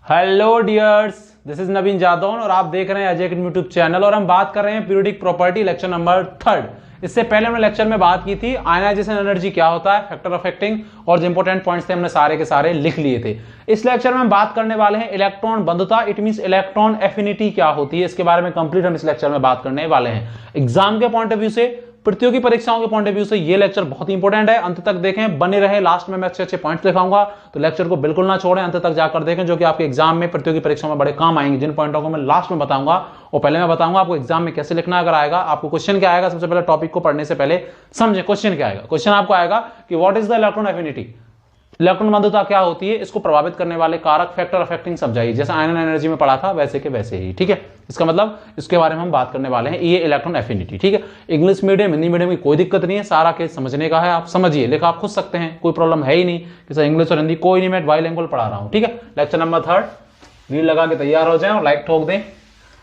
Hello dears, this is नवीन जादौन और आप देख रहे हैं अजय यूट्यूब चैनल और हम बात कर रहे हैं पीरियोडिक प्रॉपर्टी लेक्चर नंबर 3। इससे पहले हमने लेक्चर में बात की थी आयनाइजेशन एनर्जी क्या होता है, फैक्टर अफेक्टिंग और जो इंपॉर्टेंट पॉइंट्स थे हमने सारे के सारे लिख लिए थे। इस लेक्चर में हम बात करने वाले हैं इलेक्ट्रॉन बंधुता, इट मींस इलेक्ट्रॉन एफिनिटी क्या होती है, इसके बारे में कंप्लीट हम इस लेक्चर में बात करने वाले हैं। एग्जाम के पॉइंट ऑफ व्यू से, प्रतियोगी परीक्षाओं के पॉइंट ऑफ व्यू से ये लेक्चर बहुत इंपॉर्टेंट है। अंत तक देखें, बने रहे, लास्ट में मैं अच्छे अच्छे पॉइंट्स दिखाऊंगा, तो लेक्चर को बिल्कुल ना छोड़ें, अंत तक जाकर देखें, जो कि आपके एग्जाम में, प्रतियोगी परीक्षाओं में बड़े काम आएंगे। जिन पॉइंटों को मैं लास्ट में बताऊंगा और पहले मैं बताऊंगा आपको एग्जाम में कैसे लिखना। अगर आएगा आपको क्वेश्चन क्या आएगा, सबसे पहले टॉपिक को पढ़ने से पहले समझे क्वेश्चन क्या आएगा। क्वेश्चन आपको आएगा कि what is the electron affinity, electron बंधुता क्या होती है, इसको प्रभावित करने वाले कारक, फैक्टर अफेक्टिंग समझाइए। जैसे आयनन एनर्जी में पढ़ा था वैसे के वैसे ही, ठीक है। इसका मतलब इसके बारे में हम बात करने वाले हैं, ये इलेक्ट्रॉन एफिनिटी, ठीक है। इंग्लिश मीडियम, हिंदी मीडियम की कोई दिक्कत नहीं है, सारा केस समझने का है, आप समझिए, लिखा आप खुद सकते हैं, कोई प्रॉब्लम है ही नहीं कि सर इंग्लिश और हिंदी कोई नहीं, मैं बाइलिंगुअल पढ़ा रहा हूं, ठीक है। लेक्चर नंबर 3 रील लगा के तैयार हो जाए और लाइक ठोक दें।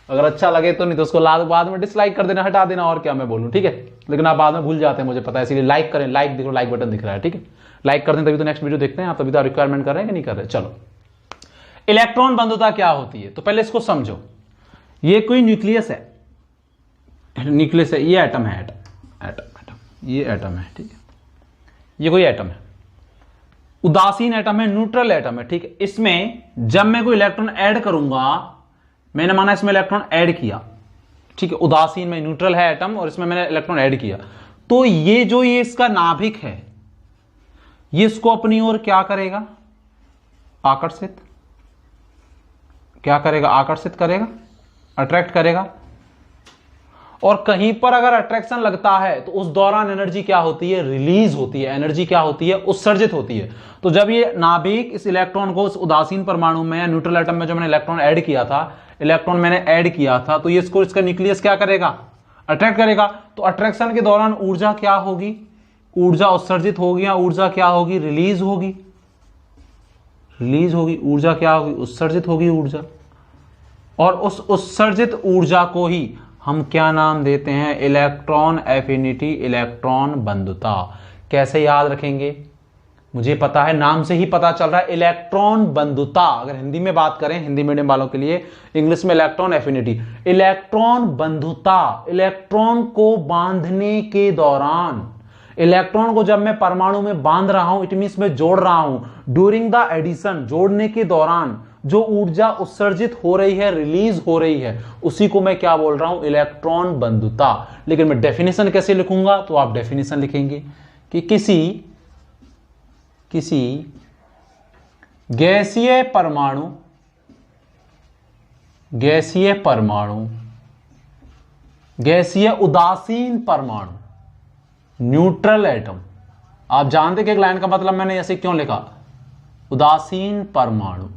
अगर अच्छा लगे तो, नहीं तो उसको बाद में डिसलाइक कर देना, हटा देना, और क्या मैं बोलूं, ठीक है। लेकिन आप बाद में भूल जाते हैं, मुझे पता है, इसलिए लाइक करें। लाइक देखो, लाइक बटन दिख रहा है, ठीक है। लाइक कर दें तभी तो नेक्स्ट वीडियो देखते हैं आप, तभी तो रिक्वायरमेंट कर रहे हैं कि नहीं कर रहे। चलो, इलेक्ट्रॉन बंधुता क्या होती है, तो पहले इसको समझो। ये कोई न्यूक्लियस है, न्यूक्लियस है, ये एटम है, एटम, ये एटम है, ठीक है। ये कोई एटम है, उदासीन एटम है, न्यूट्रल एटम है, ठीक है। इसमें जब मैं कोई इलेक्ट्रॉन ऐड करूंगा, मैंने माना इसमें इलेक्ट्रॉन ऐड किया, ठीक है। उदासीन में न्यूट्रल है एटम और इसमें मैंने इलेक्ट्रॉन ऐड किया, तो ये जो ये इसका नाभिक है, ये इसको अपनी ओर क्या करेगा, आकर्षित, क्या करेगा, आकर्षित करेगा, अट्रैक्ट करेगा। और कहीं पर अगर अट्रैक्शन लगता है तो उस दौरान एनर्जी क्या होती है, रिलीज होती है, एनर्जी क्या होती है, उत्सर्जित होती है। तो जब ये नाभिक इस इलेक्ट्रॉन को उस उदासीन परमाणु में या न्यूट्रल एटम में जो मैंने इलेक्ट्रॉन ऐड किया था, तो ये इसको, इसका न्यूक्लियस क्या करेगा, अट्रैक्ट करेगा। तो अट्रैक्शन के दौरान ऊर्जा क्या होगी, ऊर्जा उत्सर्जित होगी या ऊर्जा क्या होगी, रिलीज होगी, रिलीज होगी। ऊर्जा क्या होगी, उत्सर्जित होगी ऊर्जा। और उस उत्सर्जित ऊर्जा को ही हम क्या नाम देते हैं, इलेक्ट्रॉन एफिनिटी, इलेक्ट्रॉन बंधुता। कैसे याद रखेंगे, मुझे पता है, नाम से ही पता चल रहा है, इलेक्ट्रॉन बंधुता। अगर हिंदी में बात करें, हिंदी मीडियम वालों के लिए, इंग्लिश में इलेक्ट्रॉन एफिनिटी, इलेक्ट्रॉन बंधुता। इलेक्ट्रॉन को बांधने के दौरान, इलेक्ट्रॉन को जब मैं परमाणु में बांध रहा हूं, इट मींस मैं जोड़ रहा हूं, ड्यूरिंग द एडिशन, जोड़ने के दौरान जो ऊर्जा उत्सर्जित हो रही है, रिलीज हो रही है, उसी को मैं क्या बोल रहा हूं, इलेक्ट्रॉन बंधुता। लेकिन मैं डेफिनेशन कैसे लिखूंगा, तो आप डेफिनेशन लिखेंगे कि किसी गैसीय परमाणु, गैसीय उदासीन परमाणु, न्यूट्रल एटम। आप जानते कि एक लाइन का मतलब मैंने ऐसे क्यों लिखा, उदासीन परमाणु,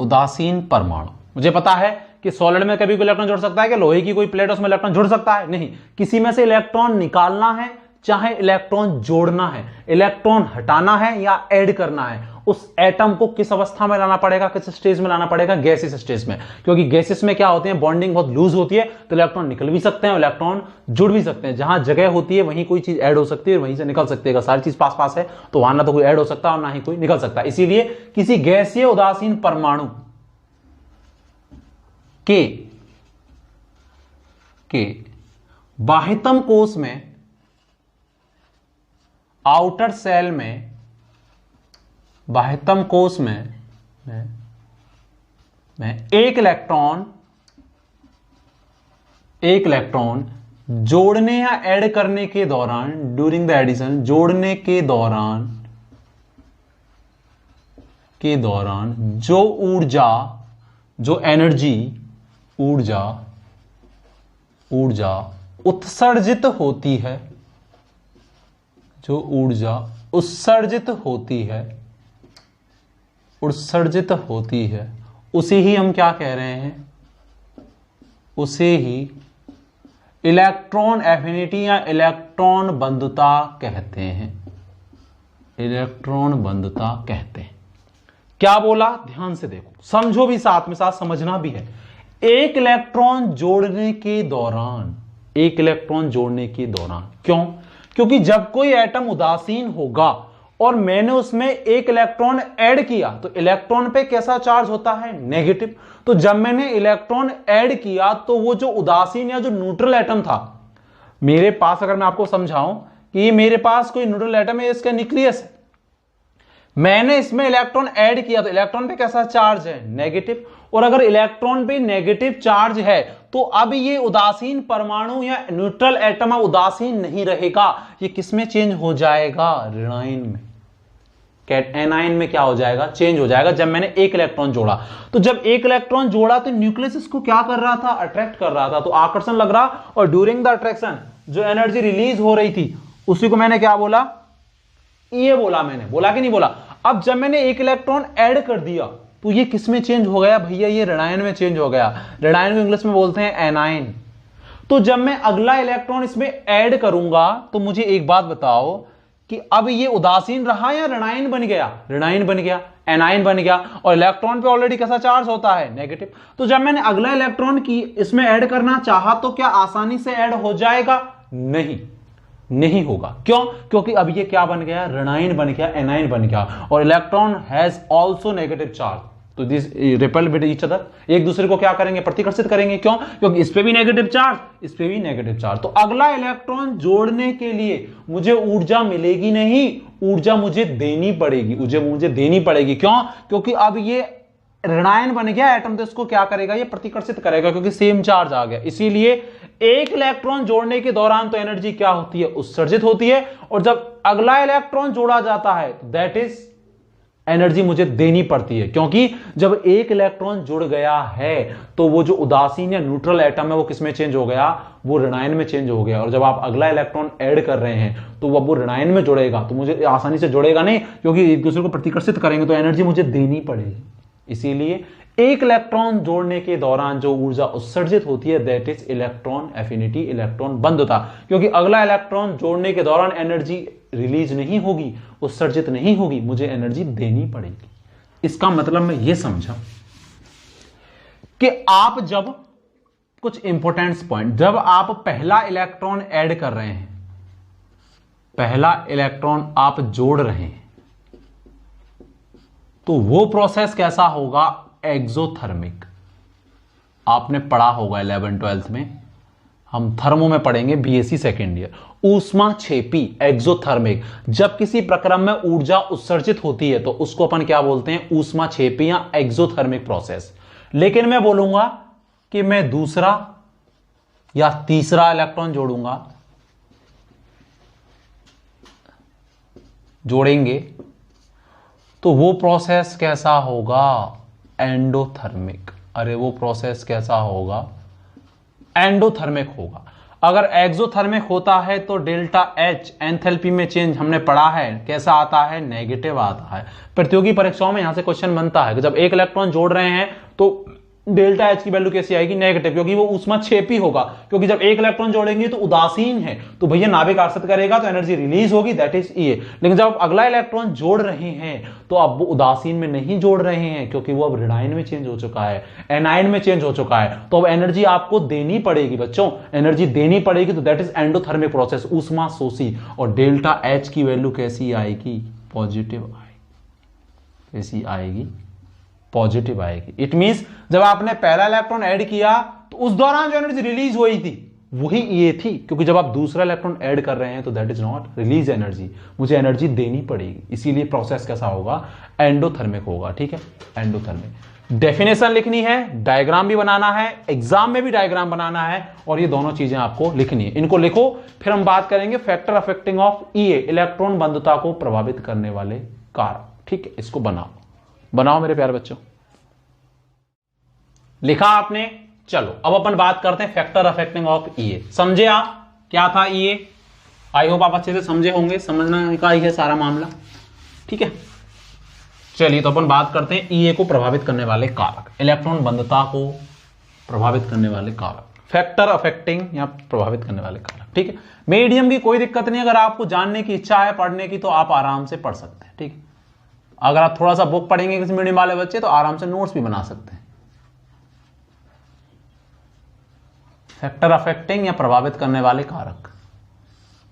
उदासीन परमाणु। मुझे पता है कि सॉलिड में कभी कोई इलेक्ट्रॉन जुड़ सकता है, कि लोहे की कोई प्लेट उसमें इलेक्ट्रॉन जुड़ सकता है, नहीं। किसी में से इलेक्ट्रॉन निकालना है, चाहे इलेक्ट्रॉन जोड़ना है, इलेक्ट्रॉन हटाना है या ऐड करना है, उस एटम को किस अवस्था में लाना पड़ेगा, किस स्टेज में लाना पड़ेगा, गैसियस स्टेज में। क्योंकि गैसेस में क्या होते हैं, बॉन्डिंग बहुत लूज होती है, तो इलेक्ट्रॉन निकल भी सकते हैं, इलेक्ट्रॉन जुड़ भी सकते हैं। जहां जगह होती है वहीं कोई चीज ऐड हो सकती है, वहीं से निकल सकती है। अगर सारी चीज पास पास है तो वहां ना तो कोई ऐड हो सकता है और ना ही कोई निकल सकता है। इसीलिए किसी गैसीय उदासीन परमाणु के बाह्यतम कोश में, आउटर सेल में, बाह्यतम कोश में एक इलेक्ट्रॉन जोड़ने या ऐड करने के दौरान, ड्यूरिंग द एडिशन, जोड़ने के दौरान जो ऊर्जा, जो एनर्जी, ऊर्जा उत्सर्जित होती है, जो ऊर्जा उत्सर्जित होती है, उसे ही हम क्या कह रहे हैं, उसे ही इलेक्ट्रॉन एफिनिटी या इलेक्ट्रॉन बंधुता कहते हैं, इलेक्ट्रॉन बंधुता कहते हैं। क्या बोला, ध्यान से देखो, समझो भी, साथ में साथ समझना भी है। एक इलेक्ट्रॉन जोड़ने के दौरान, क्यों, क्योंकि जब कोई एटम उदासीन होगा और मैंने उसमें एक इलेक्ट्रॉन ऐड किया, तो इलेक्ट्रॉन पे कैसा चार्ज होता है? नेगेटिव। तो जब मैंने इलेक्ट्रॉन ऐड किया तो वो जो उदासीन या जो न्यूट्रल एटम था मेरे पास, अगर मैं आपको समझाऊं कि ये मेरे पास कोई न्यूट्रल एटम है, इसका न्यूक्लियस है, मैंने इसमें इलेक्ट्रॉन ऐड किया तो इलेक्ट्रॉन पे कैसा चार्ज है? नेगेटिव। और अगर इलेक्ट्रॉन पे नेगेटिव चार्ज है तो अब ये उदासीन परमाणु या न्यूट्रल एटम उदासीन नहीं रहेगा, ये किसमें चेंज हो जाएगा? ऋणायन में। एनायन में क्या हो जाएगा? चेंज हो जाएगा जब मैंने एक इलेक्ट्रॉन जोड़ा। तो जब एक इलेक्ट्रॉन जोड़ा तो न्यूक्लियस इसको क्या कर रहा था? अट्रैक्ट कर रहा था, तो आकर्षण लग रहा, और ड्यूरिंग द अट्रैक्शन जो एनर्जी रिलीज हो रही थी उसी को मैंने क्या बोला? ये बोला मैंने, बोला कि नहीं बोला? अब जब मैंने एक इलेक्ट्रॉन ऐड कर दिया तो ये किस में चेंज हो गया भैया? ये ऋणायन में चेंज हो गया। ऋणायन को इंग्लिश में बोलते हैं एनायन। तो जब मैं अगला इलेक्ट्रॉन इसमें ऐड करूंगा तो मुझे एक बात बताओ कि अब ये उदासीन रहा या ऋणायन बन गया? ऋणायन बन गया, एनायन बन गया। और इलेक्ट्रॉन पे ऑलरेडी कैसा चार्ज होता है? नेगेटिव। तो जब मैंने अगला इलेक्ट्रॉन की इसमें ऐड करना चाहा तो क्या आसानी से ऐड हो जाएगा? नहीं होगा। क्यों? क्योंकि अब ये क्या बन गया? ऋणायन बन गया, एनायन बन गया, और electron has also negative charge. तो this repel with each other, एक दूसरे को क्या करेंगे? प्रतिकर्षित करेंगे। क्यों? क्योंकि इस पे भी नेगेटिव चार्ज, इस पे भी नेगेटिव चार्ज। तो अगला इलेक्ट्रॉन जोड़ने के लिए मुझे ऊर्जा मिलेगी नहीं, ऊर्जा मुझे देनी पड़ेगी, मुझे देनी पड़ेगी। क्यों? क्योंकि अब ये ऋणायन बन गया एटम, तो इसको क्या करेगा? ये प्रतिकर्षित करेगा, क्योंकि सेम चार्ज आ गया। इसीलिए एक इलेक्ट्रॉन जोड़ने के दौरान तो एनर्जी क्या होती है? उत्सर्जित होती है, और जब अगला इलेक्ट्रॉन जोड़ा जाता है दैट इज एनर्जी मुझे देनी पड़ती है, क्योंकि जब एक इलेक्ट्रॉन जुड़ गया है तो वो जो उदासीन या न्यूट्रल एटम है वो किसमें चेंज हो गया? वो ऋणायन में चेंज हो गया। और जब आप अगला इलेक्ट्रॉन ऐड कर रहे हैं तो वो ऋणायन में जुड़ेगा, तो मुझे आसानी से जुड़ेगा नहीं, क्योंकि एक दूसरे को प्रतिकर्षित करेंगे तो एनर्जी मुझे देनी पड़ेगी। इसीलिए एक इलेक्ट्रॉन जोड़ने के दौरान जो ऊर्जा उत्सर्जित होती है that is electron affinity, electron बंधुता। क्योंकि अगला इलेक्ट्रॉन जोड़ने के दौरान एनर्जी रिलीज नहीं होगी, उत्सर्जित नहीं होगी, मुझे एनर्जी देनी पड़ेगी। इसका मतलब मैं यह समझा कि आप जब कुछ इंपॉर्टेंट पॉइंट, जब आप पहला इलेक्ट्रॉन ऐड कर रहे हैं, पहला इलेक्ट्रॉन आप जोड़ रहे हैं, तो वो प्रोसेस कैसा होगा? एक्सोथर्मिक। आपने पढ़ा होगा 11th-12th में, हम थर्मो में पढ़ेंगे बीएससी सेकेंड ईयर। ऊष्माक्षेपी, एक्सोथर्मिक। जब किसी प्रक्रम में ऊर्जा उत्सर्जित होती है तो उसको अपन क्या बोलते हैं? ऊष्माक्षेपी या एक्सोथर्मिक प्रोसेस। लेकिन मैं बोलूंगा कि मैं दूसरा या तीसरा इलेक्ट्रॉन जोड़ेंगे तो वो प्रोसेस कैसा होगा? एंडोथर्मिक। अरे वो प्रोसेस कैसा होगा? एंडोथर्मिक होगा। अगर एक्सोथर्मिक होता है तो डेल्टा एच एंथैल्पी में चेंज हमने पढ़ा है, कैसा आता है? नेगेटिव आता है। प्रतियोगी परीक्षाओं में यहां से क्वेश्चन बनता है कि जब एक इलेक्ट्रॉन जोड़ रहे हैं तो डेल्टा एच की वैल्यू कैसी आएगी? नेगेटिव, क्योंकि वो ऊष्माक्षेपी होगा। क्योंकि जब एक इलेक्ट्रॉन जोड़ेंगे तो उदासीन है, तो भैया नाभिक आकर्षित करेगा तो एनर्जी रिलीज होगी, दैट इज ई। लेकिन जब आप अगला इलेक्ट्रॉन जोड़ रहे हैं तो अब वो उदासीन में नहीं जोड़ रहे हैं, क्योंकि वो अब ऋणायन में चेंज हो चुका है, एनायन में चेंज हो चुका है। तो अब एनर्जी आपको देनी पड़ेगी बच्चों, एनर्जी देनी पड़ेगी, तो दैट इज एंडोथर्मिक प्रोसेस, ऊष्मा शोषी। और डेल्टा एच की वैल्यू कैसी आएगी? पॉजिटिव आएगी। कैसी आएगी? पॉजिटिव आएगी। इट मींस जब आपने पहला इलेक्ट्रॉन ऐड किया तो उस दौरान जो एनर्जी रिलीज हुई थी वही ये थी, क्योंकि जब आप दूसरा इलेक्ट्रॉन ऐड कर रहे हैं तो that is not release energy, मुझे एनर्जी देनी पड़ेगी। इसीलिए प्रोसेस कैसा होगा? एंडोथर्मिक होगा। ठीक है, एंडोथर्मिक। डेफिनेशन लिखनी है, डायग्राम भी बनाना है, एग्जाम में भी डायग्राम बनाना है, और ये दोनों चीजें आपको लिखनी है। इनको लिखो, फिर हम बात करेंगे factor affecting of EA, electron बंधुता को प्रभावित करने वाले कारक। ठीक है, इसको बनाओ मेरे प्यारे बच्चों। लिखा आपने? चलो अब अपन बात करते हैं फैक्टर अफेक्टिंग ऑफ ईए। समझे आप क्या था ईए? आई होप आप अच्छे से समझे होंगे, समझने का ही है सारा मामला। ठीक है, चलिए तो अपन बात करते हैं ईए को प्रभावित करने वाले कारक, इलेक्ट्रॉन बंधुता को प्रभावित करने वाले कारक, फैक्टर अफेक्टिंग या प्रभावित करने वाले कारक। ठीक है, मीडियम की कोई दिक्कत नहीं, अगर आपको जानने की इच्छा है पढ़ने की तो आप आराम से पढ़ सकते हैं। ठीक है, अगर आप थोड़ा सा बुक पढ़ेंगे किसी मीडियम वाले बच्चे तो आराम से नोट्स भी बना सकते हैं। फैक्टर अफेक्टिंग या प्रभावित करने वाले कारक,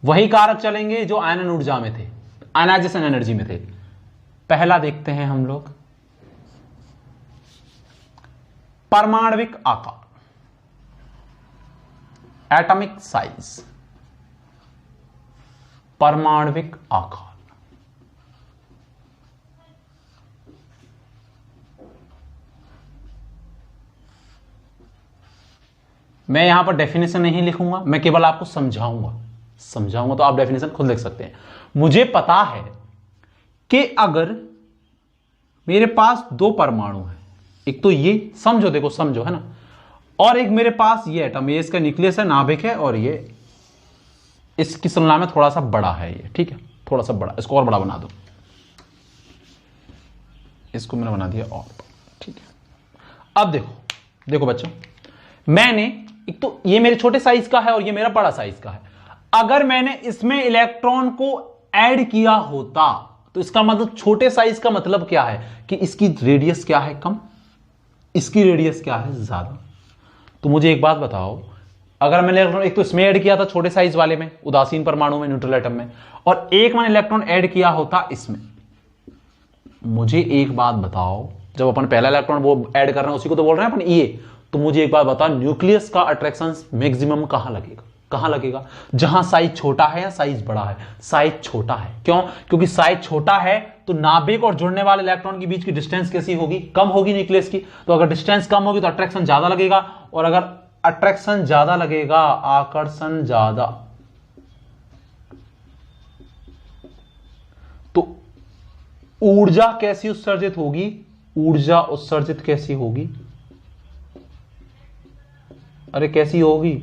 वही कारक चलेंगे जो आयनन ऊर्जा में थे। आयनाइजेशन एनर्जी में थे। पहला देखते हैं हम लोग, परमाणविक आकार, एटॉमिक साइज, परमाणविक आकार। मैं यहां पर डेफिनेशन नहीं लिखूंगा, मैं केवल आपको समझाऊंगा तो आप डेफिनेशन खुद लिख सकते हैं। मुझे पता है कि अगर मेरे पास दो परमाणु है, एक तो ये समझो, देखो समझो है ना, और एक मेरे पास ये एटम, ये इसका न्यूक्लियस है, नाभिक है, और ये इसकी तुलना में थोड़ा सा बड़ा है ये, ठीक है, थोड़ा सा बड़ा, इसको और बड़ा बना दो, इसको मैंने बना दिया और, ठीक है। अब देखो बच्चों, मैंने एक तो ये मेरे छोटे साइज का है और ये मेरा बड़ा साइज का है। अगर मैंने इसमें इलेक्ट्रॉन को ऐड किया होता तो इसका मतलब, छोटे साइज का मतलब क्या है कि इसकी रेडियस क्या है, कम, इसकी रेडियस क्या है, ज्यादा। तो मुझे एक बात बताओ, अगर मैंने इलेक्ट्रॉन एक तो इसमें ऐड किया था छोटे साइज वाले में, उदासीन परमाणु में, न्यूट्रल एटम में, और एक मैंने इलेक्ट्रॉन ऐड किया होता इसमें, मुझे एक बात बताओ, जब अपन पहला इलेक्ट्रॉन वो ऐड कर रहे हैं उसी को तो बोल रहे हैं अपन ये, तो मुझे एक बात बताओ, न्यूक्लियस का अट्रैक्शन मैक्सिमम कहां लगेगा, जहां साइज छोटा है या साइज बड़ा है? साइज छोटा है। क्यों? क्योंकि साइज छोटा है तो नाभिक और जुड़ने वाले इलेक्ट्रॉन के बीच की डिस्टेंस कैसी होगी, कम होगी न्यूक्लियस की। तो अगर डिस्टेंस कम होगी तो अट्रैक्शन ज्यादा लगेगा, और अगर अट्रैक्शन ज्यादा लगेगा, आकर्षण ज्यादा, तो ऊर्जा कैसी उत्सर्जित होगी, ऊर्जा उत्सर्जित कैसी होगी, अरे कैसी होगी,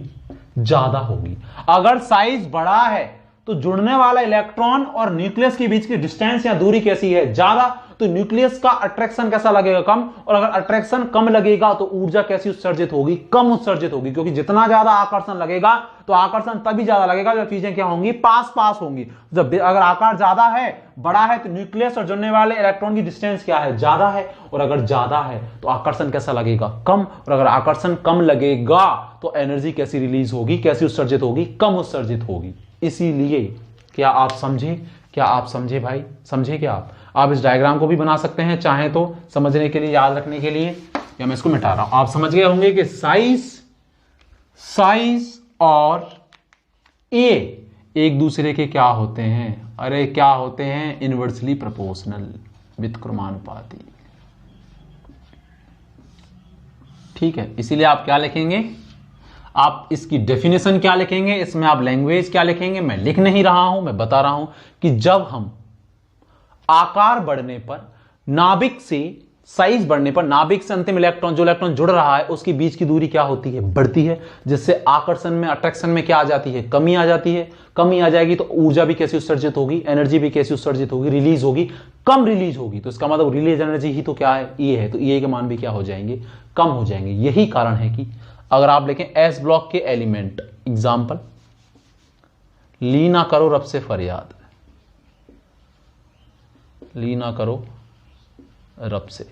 ज्यादा होगी। अगर साइज बड़ा है तो जुड़ने वाला इलेक्ट्रॉन और न्यूक्लियस के बीच की डिस्टेंस या दूरी कैसी है, ज्यादा, तो न्यूक्लियस का अट्रैक्शन कैसा लगेगा, कम, और अगर अट्रैक्शन कम लगेगा तो ऊर्जा कैसी उत्सर्जित होगी, कम उत्सर्जित होगी। क्योंकि जितना ज्यादा आकर्षण लगेगा तो आकर्षण तभी ज्यादा लगेगा जब चीजें क्या होंगी, पास होंगी। जब अगर आकार ज्यादा है, बड़ा है, तो न्यूक्लियस और जुड़ने वाले इलेक्ट्रॉन की डिस्टेंस क्या है, ज्यादा है, और अगर ज्यादा है तो आकर्षण कैसा लगेगा, कम, और अगर आकर्षण कम लगेगा तो एनर्जी कैसी रिलीज होगी, कैसी उत्सर्जित होगी, कम उत्सर्जित होगी। इसीलिए क्या आप समझे भाई, समझे क्या आप इस डायग्राम को भी बना सकते हैं चाहे तो, समझने के लिए, याद रखने के लिए, या मैं इसको मिटा रहा हूं। आप समझ गए होंगे कि साइज और ए एक दूसरे के क्या होते हैं, अरे क्या होते हैं, इनवर्सली प्रोपोर्शनल, व्युत्क्रमानुपाती। ठीक है, इसीलिए आप क्या लिखेंगे, आप इसकी डेफिनेशन क्या लिखेंगे, इसमें आप लैंग्वेज क्या लिखेंगे, मैं लिख नहीं रहा हूं, मैं बता रहा हूं कि जब हम आकार बढ़ने पर, नाभिक से साइज बढ़ने पर, नाभिक से अंतिम इलेक्ट्रॉन, जो इलेक्ट्रॉन जुड़ रहा है उसके बीच की दूरी क्या होती है, बढ़ती है, जिससे आकर्षण में, अट्रैक्शन में क्या आ जाती है, कमी आ जाती है। कमी आ जाएगी तो ऊर्जा भी कैसी उत्सर्जित होगी, एनर्जी भी कैसी उत्सर्जित होगी, रिलीज होगी, कम रिलीज होगी। तो इसका मतलब रिलीज एनर्जी ही तो क्या है, ये है, तो ये के मान भी क्या हो जाएंगे, कम हो जाएंगे। यही कारण है कि अगर आप लिखें एस ब्लॉक के एलिमेंट, एग्जाम्पल, ली ना करो रब से फरियाद, ली ना करो रब से,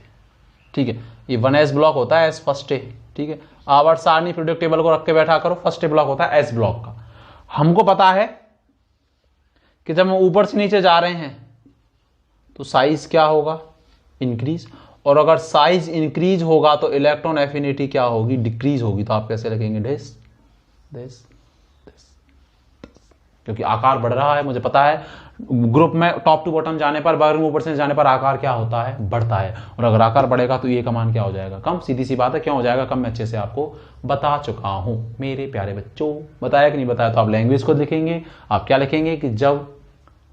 ठीक है, ये 1s ब्लॉक होता है, एस फर्स्ट ए, ठीक है। आवर्त सारणी पीरियोडिक टेबल को रख के बैठा करो, फर्स्ट ए ब्लॉक होता है एस ब्लॉक का। हमको पता है कि जब हम ऊपर से नीचे जा रहे हैं तो साइज क्या होगा, इंक्रीज, और अगर साइज इंक्रीज होगा तो इलेक्ट्रॉन एफिनिटी क्या होगी, डिक्रीज होगी। तो आप कैसे लिखेंगे, दिस, क्योंकि आकार बढ़ रहा है। मुझे पता है ग्रुप में टॉप टू बॉटम जाने पर, बगल में ऊपर से जाने पर आकार क्या होता है, बढ़ता है, और अगर आकार बढ़ेगा तो ये का मान क्या हो जाएगा, कम। सीधी सी बात है, क्यों हो जाएगा कम, मैं अच्छे से आपको बता चुका हूं मेरे प्यारे बच्चों। बताया कि नहीं बताया? तो आप लैंग्वेज को लिखेंगे, आप क्या लिखेंगे कि जब,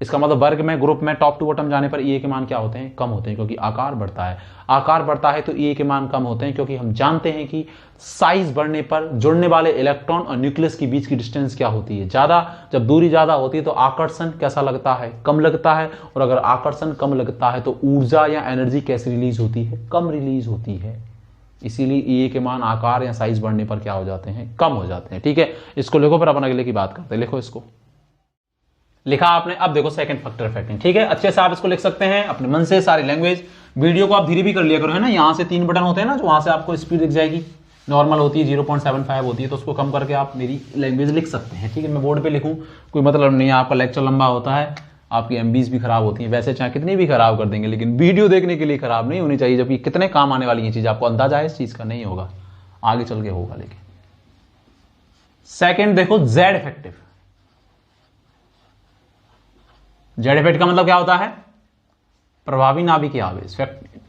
इसका मतलब वर्ग में, ग्रुप में टॉप टू बॉटम जाने पर ए के मान क्या होते हैं, कम होते हैं, क्योंकि आकार बढ़ता है। आकार बढ़ता है तो ए के मान कम होते हैं, क्योंकि हम जानते हैं कि साइज बढ़ने पर जुड़ने वाले इलेक्ट्रॉन और न्यूक्लियस के बीच की डिस्टेंस क्या होती है, ज्यादा। जब दूरी ज्यादा होती है तो आकर्षण कैसा लगता है, कम लगता है, और अगर आकर्षण कम लगता है तो ऊर्जा या एनर्जी कैसे रिलीज होती है, कम रिलीज होती है। इसीलिए ए के मान आकार या साइज बढ़ने पर क्या हो जाते हैं, कम हो जाते हैं। ठीक है, इसको लिखो, फिर अपन अगले की बात करते हैं। लिखो, इसको लिखा आपने। अब देखो सेकंड फैक्टर इफेक्टिंग, ठीक है, अच्छे से आप इसको लिख सकते हैं अपने मन से, सारी लैंग्वेज। वीडियो को आप धीरे भी कर लिया करो, है ना। यहाँ से 3 बटन होते हैं ना, जो वहां से आपको स्पीड दिख जाएगी, नॉर्मल होती है 0.75 होती है, तो उसको कम करके आप मेरी लैंग्वेज लिख सकते हैं। ठीक है, मैं बोर्ड पे लिखूं कोई मतलब नहीं है, आपका लेक्चर लंबा होता है, आपकी एमबीज भी खराब होती हैं, वैसे चाहे कितनी भी खराब कर देंगे, लेकिन वीडियो देखने के लिए खराब नहीं होनी चाहिए, जबकि कितने काम आने वाली ये चीज आपको अंदाजा है इस चीज का, नहीं होगा आगे चल के होगा। लेकिन सेकंड देखो जेड इफेक्टिव। जेड इफेक्ट का मतलब क्या होता है? प्रभावी नाभिकीय आवेश,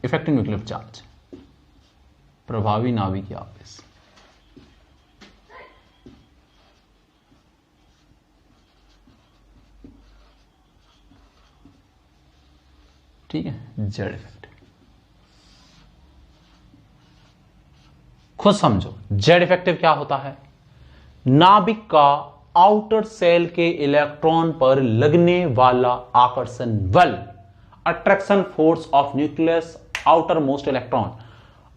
इफेक्टिव न्यूक्लियर चार्ज, प्रभावी नाभिकीय आवेश। ठीक है, जेड इफेक्ट खुद समझो। जेड इफेक्टिव क्या होता है? नाभिक का आउटर सेल के इलेक्ट्रॉन पर लगने वाला आकर्षण बल, attraction force of nucleus outermost electron,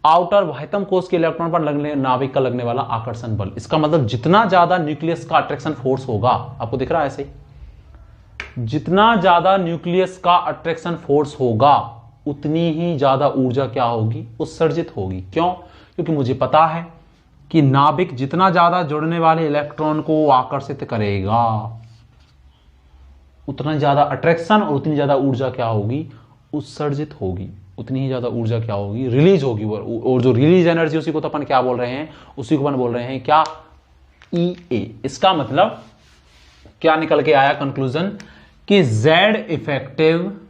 outer बाह्यतम कोश के इलेक्ट्रॉन पर लगने नाभिक का लगने वाला आकर्षण बल। इसका मतलब जितना ज्यादा न्यूक्लियस का अट्रैक्शन फोर्स होगा, आपको दिख रहा है ऐसे ही, जितना ज्यादा न्यूक्लियस का अट्रैक्शन फोर्स होगा उतनी ही ज्यादा ऊर्जा क्या होगी? उत्सर्जित होगी। क्यों? क्योंकि मुझे पता है कि नाभिक जितना ज्यादा जुड़ने वाले इलेक्ट्रॉन को आकर्षित करेगा उतना ज्यादा अट्रैक्शन और उतनी ज्यादा ऊर्जा क्या होगी? उत्सर्जित होगी। उतनी ही ज्यादा ऊर्जा क्या होगी? रिलीज होगी। और जो रिलीज एनर्जी उसी को तो अपन क्या बोल रहे हैं? उसी को अपन बोल रहे हैं क्या? EA। इसका मतलब क्या निकल के आया कंक्लूजन? कि Z effective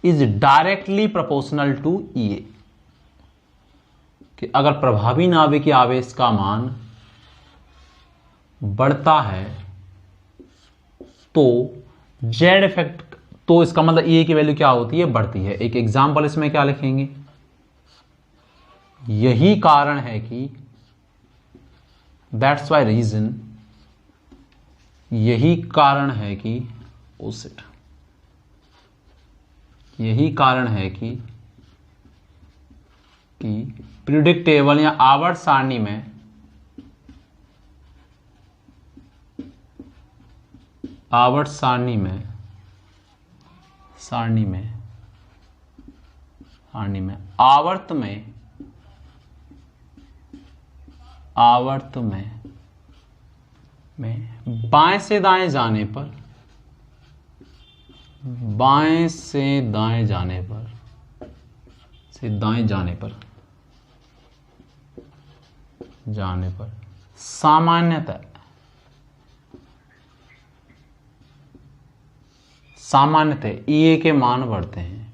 is directly proportional to EA। कि अगर प्रभावी नाभिकीय आवेश का मान बढ़ता है तो Z इफेक्ट, तो इसका मतलब EA की वैल्यू क्या होती है? बढ़ती है। एक एग्जांपल इसमें क्या लिखेंगे? यही कारण है कि दैट्स वाई रीजन, यही कारण है कि यही कारण है कि पीरियोडिक टेबल या आवर्त सारणी में आवर्त सारणी में आवर्त में बाएं से दाएं जाने पर सामान्यतः EA के मान बढ़ते हैं।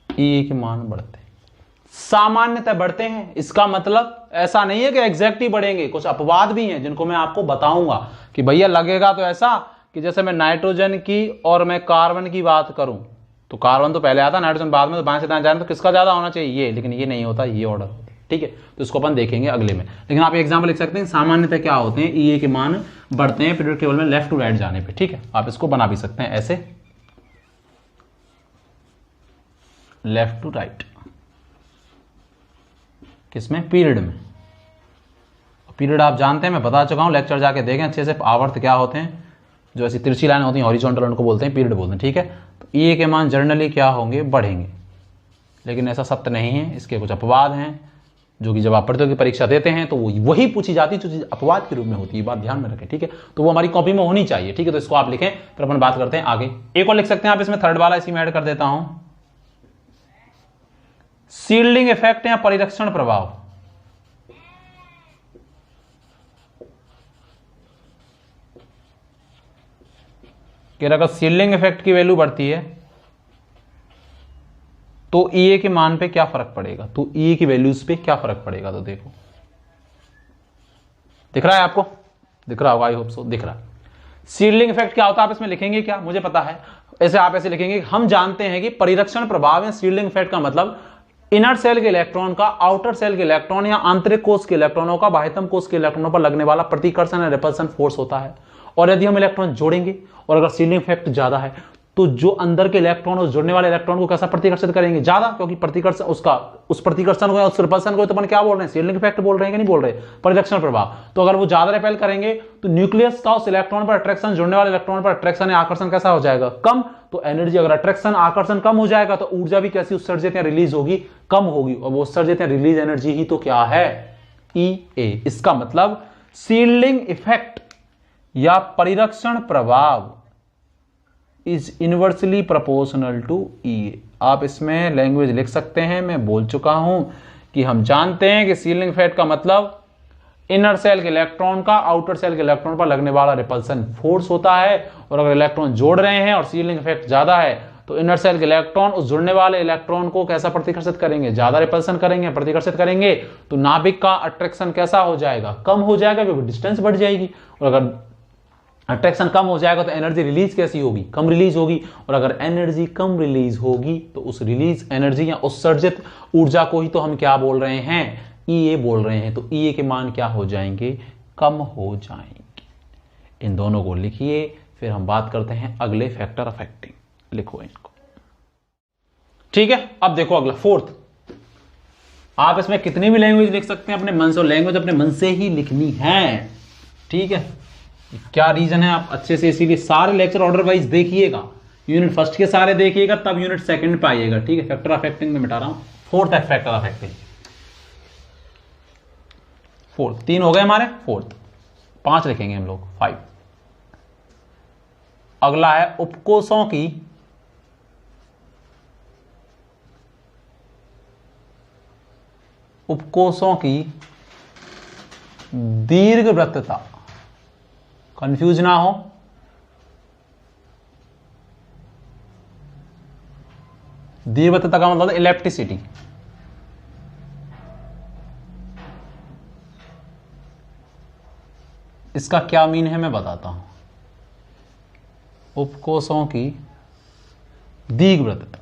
EA के मान बढ़ते हैं, सामान्यतः बढ़ते हैं। इसका मतलब ऐसा नहीं है कि एग्जैक्ट ही बढ़ेंगे, कुछ अपवाद भी हैं जिनको मैं आपको बताऊंगा कि भैया लगेगा तो ऐसा कि जैसे मैं नाइट्रोजन की और मैं कार्बन की बात करूं तो कार्बन तो पहले आता, नाइट्रोजन बाद में, तो बाएं से दाएं जा रहे हैं तो किसका ज्यादा होना चाहिए? ये। लेकिन ये नहीं होता, ये ऑर्डर होता है। ठीक है, तो इसको अपन देखेंगे अगले में। लेकिन आप एग्जाम्पल लिख सकते हैं, सामान्यतः क्या होते हैं? EA के मान बढ़ते हैं पीरियोडिक टेबल में लेफ्ट टू राइट जाने पर। ठीक है, आप इसको बना भी सकते हैं ऐसे, लेफ्ट टू राइट। किसमें? पीरियड में। पीरियड आप जानते हैं, मैं बता चुका हूं, लेक्चर जाके देखें अच्छे से। आवर्त क्या होते हैं? जो ऐसी तिरछी लाइन होती है हॉरिजॉन्टल, उनको बोलते हैं पीरियड बोलते हैं। ठीक है, तो EA के मान जनरली क्या होंगे? बढ़ेंगे। लेकिन ऐसा सत्य नहीं है, इसके कुछ अपवाद हैं जो कि जब आप प्रतियोगी परीक्षा देते हैं तो वो वही पूछी जाती है जो चीज अपवाद के रूप में होती है। बात ध्यान में रखें। ठीक है, तो वो हमारी कॉपी में होनी चाहिए। ठीक है, तो इसको आप लिखें, फिर अपन बात करते हैं आगे। एक और लिख सकते हैं आप इसमें, थर्ड वाला इसी में ऐड कर देता हूं, शील्डिंग इफेक्ट या परिरक्षण प्रभाव। कि अगर शील्डिंग इफेक्ट की वैल्यू बढ़ती है तो EA के मान पे क्या फर्क पड़ेगा? तो EA की वैल्यूज पे क्या फर्क पड़ेगा? तो देखो, दिख रहा है आपको? दिख रहा होगा, आई होप सो दिख रहा है। शील्डिंग इफेक्ट क्या होता है आप इसमें लिखेंगे क्या? मुझे पता है, ऐसे आप ऐसे लिखेंगे। हम जानते हैं कि परिरक्षण प्रभाव या शील्डिंग इफेक्ट का मतलब इनर सेल के इलेक्ट्रॉन का आउटर सेल के इलेक्ट्रॉन या आंतरिक कोश के इलेक्ट्रॉनों का बाह्यतम कोश के इलेक्ट्रॉनों पर लगने वाला प्रतिकर्षण या रिपल्सन फोर्स होता है। और यदि हम इलेक्ट्रॉन जोड़ेंगे और अगर शील्डिंग इफेक्ट ज्यादा है तो जो अंदर के इलेक्ट्रॉन उस जुड़ने वाले इलेक्ट्रॉन को कैसा प्रतिकर्षित करेंगे, ज्यादा, क्योंकि प्रतिकर्षण उस प्रतिकर्षण को, उस रिपल्सन को तो अपन क्या बोल रहे हैं, शील्डिंग इफेक्ट बोल रहे हैं कि नहीं बोल रहे, परिलक्षण प्रभाव। तो अगर वो ज्यादा रिपेल करेंगे तो न्यूक्लियस का उस इलेक्ट्रॉन पर अट्रैक्शन, जुड़ने वाले इलेक्ट्रॉन पर अट्रैक्शन या आकर्षण कैसा हो जाएगा, कम। तो एनर्जी, अगर अट्रैक्शन आकर्षण कम हो जाएगा तो ऊर्जा भी कैसी उत्सर्जित या रिलीज होगी, कम होगी। और वो उत्सर्जित या रिलीज एनर्जी ही तो क्या है, EA। इसका मतलब शील्डिंग इफेक्ट या परिरक्षण प्रभाव is inversely proportional to EA। आप इसमें लैंग्वेज लिख सकते हैं, मैं बोल चुका हूं कि हम जानते हैं कि शील्डिंग इफेक्ट का मतलब इनर सेल के इलेक्ट्रॉन का आउटर सेल के इलेक्ट्रॉन पर लगने वाला रिपल्सन फोर्स होता है। और अगर इलेक्ट्रॉन जोड़ रहे हैं और शील्डिंग इफेक्ट ज्यादा है तो इनर सेल के इलेक्ट्रॉन उस जुड़ने वाले इलेक्ट्रॉन को कैसा प्रतिकर्षित करेंगे, ज्यादा रिपल्सन करेंगे, प्रतिकर्षित करेंगे। तो नाभिक का अट्रैक्शन कैसा हो जाएगा, कम हो जाएगा, क्योंकि डिस्टेंस बढ़ जाएगी। और अगर अट्रैक्शन कम हो जाएगा तो एनर्जी रिलीज कैसी होगी, कम रिलीज होगी। और अगर एनर्जी कम रिलीज होगी तो उस रिलीज एनर्जी या उत्सर्जित ऊर्जा को ही तो हम क्या बोल रहे हैं, EA बोल रहे हैं। तो EA के मान क्या हो जाएंगे, कम हो जाएंगे। इन दोनों को लिखिए, फिर हम बात करते हैं अगले फैक्टर अफेक्टिंग। लिखो इनको, ठीक है। अब देखो अगला फोर्थ। आप इसमें कितनी भी लैंग्वेज लिख सकते हैं अपने मन से, और लैंग्वेज अपने मन से ही लिखनी है, ठीक है। क्या रीजन है, आप अच्छे से इसीलिए सारे लेक्चर ऑर्डर वाइज देखिएगा। यूनिट फर्स्ट के सारे देखिएगा, तब यूनिट सेकंड पे आइएगा, ठीक है। फैक्टर अफेक्टिंग में मिटा रहा हूं, फोर्थ है फैक्टर अफेक्टिंग। फोर्थ, 3 हो गए हमारे, फोर्थ 5 लिखेंगे हम लोग, 5। अगला है उपकोषों की दीर्घवृत्तता। कंफ्यूज ना हो, दीर्घवृत्तता का मतलब इलेप्टिसिटी। इसका क्या मीन है मैं बताता हूं। उपकोषों की दीर्घवृत्तता,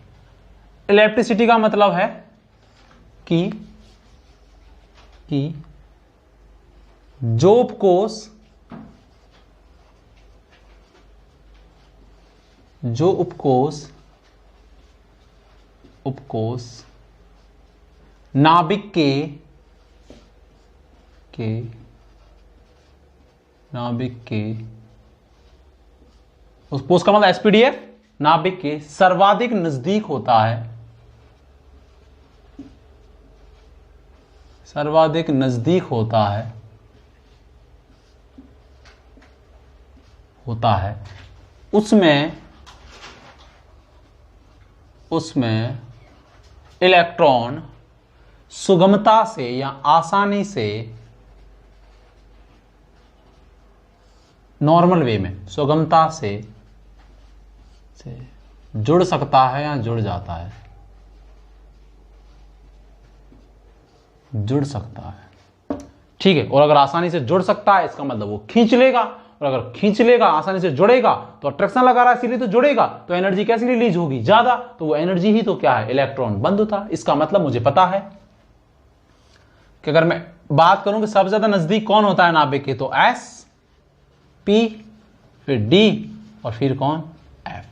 इलेप्टिसिटी का मतलब है कि जो उपकोष नाभिक के उपकोष का मतलब SPDF, नाभिक के सर्वाधिक नजदीक होता है, सर्वाधिक नजदीक होता है उसमें इलेक्ट्रॉन सुगमता से या आसानी से, नॉर्मल वे में सुगमता से जुड़ सकता है या जुड़ जाता है, जुड़ सकता है, ठीक है। और अगर आसानी से जुड़ सकता है इसका मतलब वो खींच लेगा, और अगर खींच लेगा, आसानी से जुड़ेगा तो अट्रैक्शन लगा रहा है इसीलिए तो जुड़ेगा, तो एनर्जी कैसी रिलीज होगी, ज्यादा। तो वो एनर्जी ही तो क्या है, इलेक्ट्रॉन बंधुता। इसका मतलब मुझे पता है कि अगर मैं बात करूं कि सबसे ज्यादा नजदीक कौन होता है नाभिक के, तो S, P, फिर D और फिर कौन, F।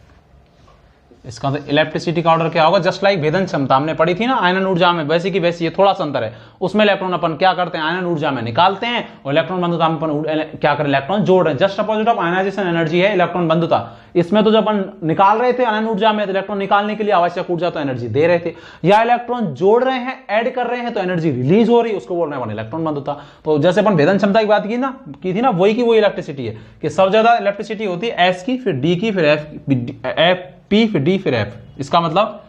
इसका तो इलेक्ट्रिसिटी का ऑर्डर क्या होगा, जस्ट लाइक भेदन क्षमता हमने पढ़ी थी ना आयनन ऊर्जा में, वैसे की वैसी, ये थोड़ा सा अंतर है। उसमें इलेक्ट्रॉन अपन क्या करते हैं, आयनन ऊर्जा में निकालते हैं, और इलेक्ट्रॉन बंधुता में अपन क्या करें, इलेक्ट्रॉन जोड़ रहे हैं। Just opposite of ionisation energy है इलेक्ट्रॉन बंधुता। इसमें तो जब अपन निकाल रहे थे आयनन ऊर्जा में, तो इलेक्ट्रॉन निकालने के लिए आवश्यक ऊर्जा तो एनर्जी दे रहे थे, या इलेक्ट्रॉन जोड़ रहे हैं, ऐड कर रहे हैं तो एनर्जी रिलीज हो रही है, उसको बोल रहे हैं अपन इलेक्ट्रॉन बंधुता। तो जैसे अपन भेदन क्षमता की बात की थी ना, वही की वही इलेक्ट्रिसिटी है कि सबसे ज्यादा इलेक्ट्रिसिटी होती है S की, फिर D की, फिर F, P, फिर D, फिर F। इसका मतलब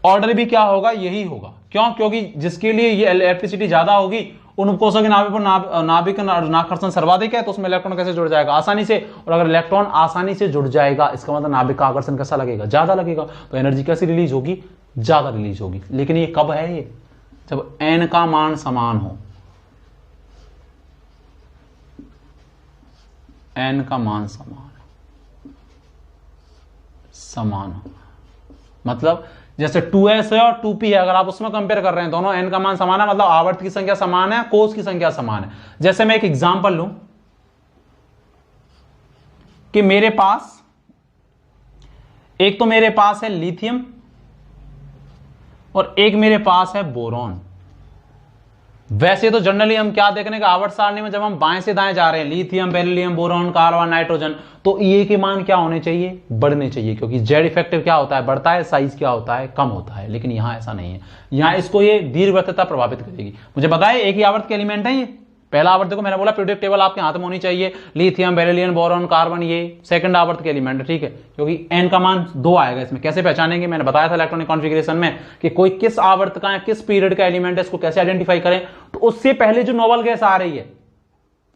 ऑर्डर भी क्या होगा, यही होगा। क्यों, क्योंकि जिसके लिए ये इलेक्ट्रिसिटी ज्यादा होगी उन उपकोषों के नाभिक पर नाभिक आकर्षण सर्वाधिक है, तो उसमें इलेक्ट्रॉन कैसे जुड़ जाएगा, आसानी से। और अगर इलेक्ट्रॉन आसानी से जुड़ जाएगा इसका मतलब नाभिक का आकर्षण कैसा लगेगा, ज्यादा लगेगा, तो एनर्जी कैसी रिलीज होगी, ज्यादा रिलीज होगी। लेकिन ये कब है, ये जब n का मान समान हो, n का मान समान हो, मतलब जैसे 2s है और 2p है, अगर आप उसमें कंपेयर कर रहे हैं, दोनों n का मान समान है, मतलब आवर्त की संख्या समान है, कोस की संख्या समान है। जैसे मैं एक एग्जांपल लूं कि मेरे पास एक तो मेरे पास है लिथियम और एक मेरे पास है बोरॉन। वैसे तो जनरली हम क्या देखने का आवर्त सारणी में जब हम बाएं से दाएं जा रहे हैं, lithium, beryllium, boron, carbon, nitrogen, तो ये के मान क्या होने चाहिए, बढ़ने चाहिए, क्योंकि जेड इफेक्टिव क्या होता है, बढ़ता है, साइज क्या होता है, कम होता है। लेकिन यहां ऐसा नहीं है, यहां इसको ये दीर्घवृत्तता प्रभावित करेगी। मुझे बताया एक ही आवर्त के एलिमेंट है ये। पहला आवर्त देखो मैंने बोला पीरियोडिक टेबल आपके हाथ में होनी चाहिए, लिथियम, बेरिलियम, बोरॉन, कार्बन, ये सेकंड आवर्त के एलिमेंट है, ठीक है, क्योंकि एन का मान 2 आएगा इसमें। कैसे पहचानेंगे, मैंने बताया था इलेक्ट्रॉनिक कॉन्फ़िगरेशन में कि कोई किस आवर्त का है, किस पीरियड का एलिमेंट है, इसको कैसे आइडेंटिफाई करें। तो उससे पहले जो नोबल गैस आ रही है,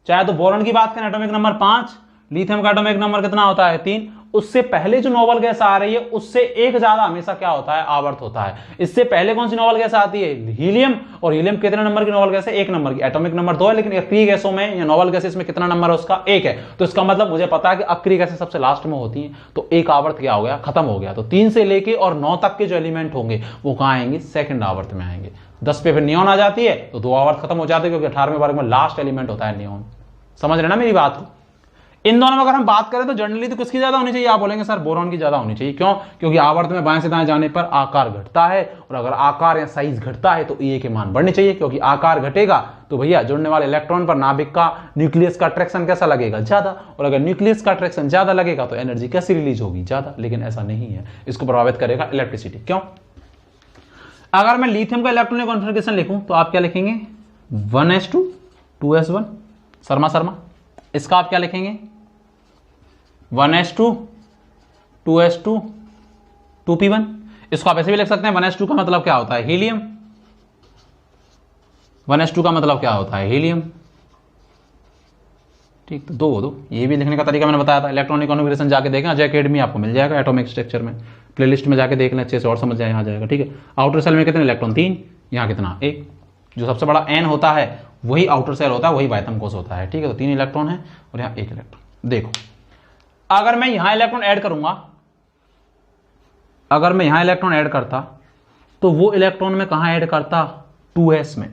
चाहे तो बोरॉन की बात करें एटॉमिक नंबर 5, लिथियम का एटॉमिक नंबर कितना होता है 3, उससे पहले जो नोबल गैस आ रही है उससे एक ज्यादा हमेशा क्या होता है, आवर्त होता है। इससे पहले कौन सी नोबल गैस आती है, हीलियम, और हीलियम कितने नंबर की नोबल गैस है, 1 नंबर की, एटॉमिक नंबर 2 है, लेकिन अक्रिय गैसों में या नोबल गैसेस में कितना नंबर है उसका, 1 है। तो इसका मतलब मुझे पता है कि अक्रिय गैसें सबसे लास्ट में होती हैं, तो एक आवर्त क्या हो गया, खत्म हो गया। तो 3 से लेके और 9 तक के जो एलिमेंट होंगे वो कहां आएंगे, सेकंड आवर्त में आएंगे। 10 पे फिर नियॉन आ जाती है तो 2 आवर्त खत्म हो जाते हैं, क्योंकि 18वें वर्ग में लास्ट एलिमेंट होता है नियॉन। समझ रहे ना मेरी बात को। इन दोनों में अगर हम बात करें तो जनरली तो किसकी ज्यादा होनी चाहिए, आप बोलेंगे सर बोरॉन की ज्यादा होनी चाहिए। क्यों, क्योंकि आवर्त में बाएं से दाएं जाने पर आकार घटता है, और अगर आकार या साइज घटता है तो ए के मान बढ़ने चाहिए, क्योंकि आकार घटेगा तो भैया जुड़ने वाले इलेक्ट्रॉन पर नाभिक का, न्यूक्लियस का अट्रैक्शन कैसा लगेगा, ज्यादा, और अगर न्यूक्लियस का अट्रैक्शन ज्यादा लगेगा तो एनर्जी कैसी रिलीज होगी, ज्यादा। लेकिन ऐसा नहीं है, इसको प्रभावित करेगा इलेक्ट्रिसिटी। क्यों, अगर मैं लिथियम का इलेक्ट्रॉनिक कॉन्फ़िगरेशन लिखूं तो आप क्या लिखेंगे, 1s2 2s1, शर्मा, इसका आप क्या लिखेंगे, 1s2 2s2 2p1। इसको आप ऐसे भी लिख सकते हैं, 1s2 का मतलब क्या होता है, हीलियम, 1s2 का मतलब क्या होता है, हीलियम, ठीक। तो 2 ये भी लिखने का तरीका मैंने बताया था। इलेक्ट्रॉनिक कॉन्फ़िगरेशन जाके देखें, अजय अकेडमी आपको मिल जाएगा एटॉमिक स्ट्रक्चर में, प्लेलिस्ट में जाके देख लें अच्छे से और समझ जाए, आ जाएगा, ठीक है। आउटर सेल में कितने इलेक्ट्रॉन, 3, यहाँ कितना, 1। जो सबसे बड़ा एन होता है वही आउटर सेल होता है, वही वायतम कोश होता है, ठीक है। तो 3 इलेक्ट्रॉन है और यहाँ 1 इलेक्ट्रॉन। देखो अगर मैं यहां इलेक्ट्रॉन ऐड करूंगा, अगर मैं यहां इलेक्ट्रॉन ऐड करता तो वो इलेक्ट्रॉन में कहां ऐड करता, 2s में,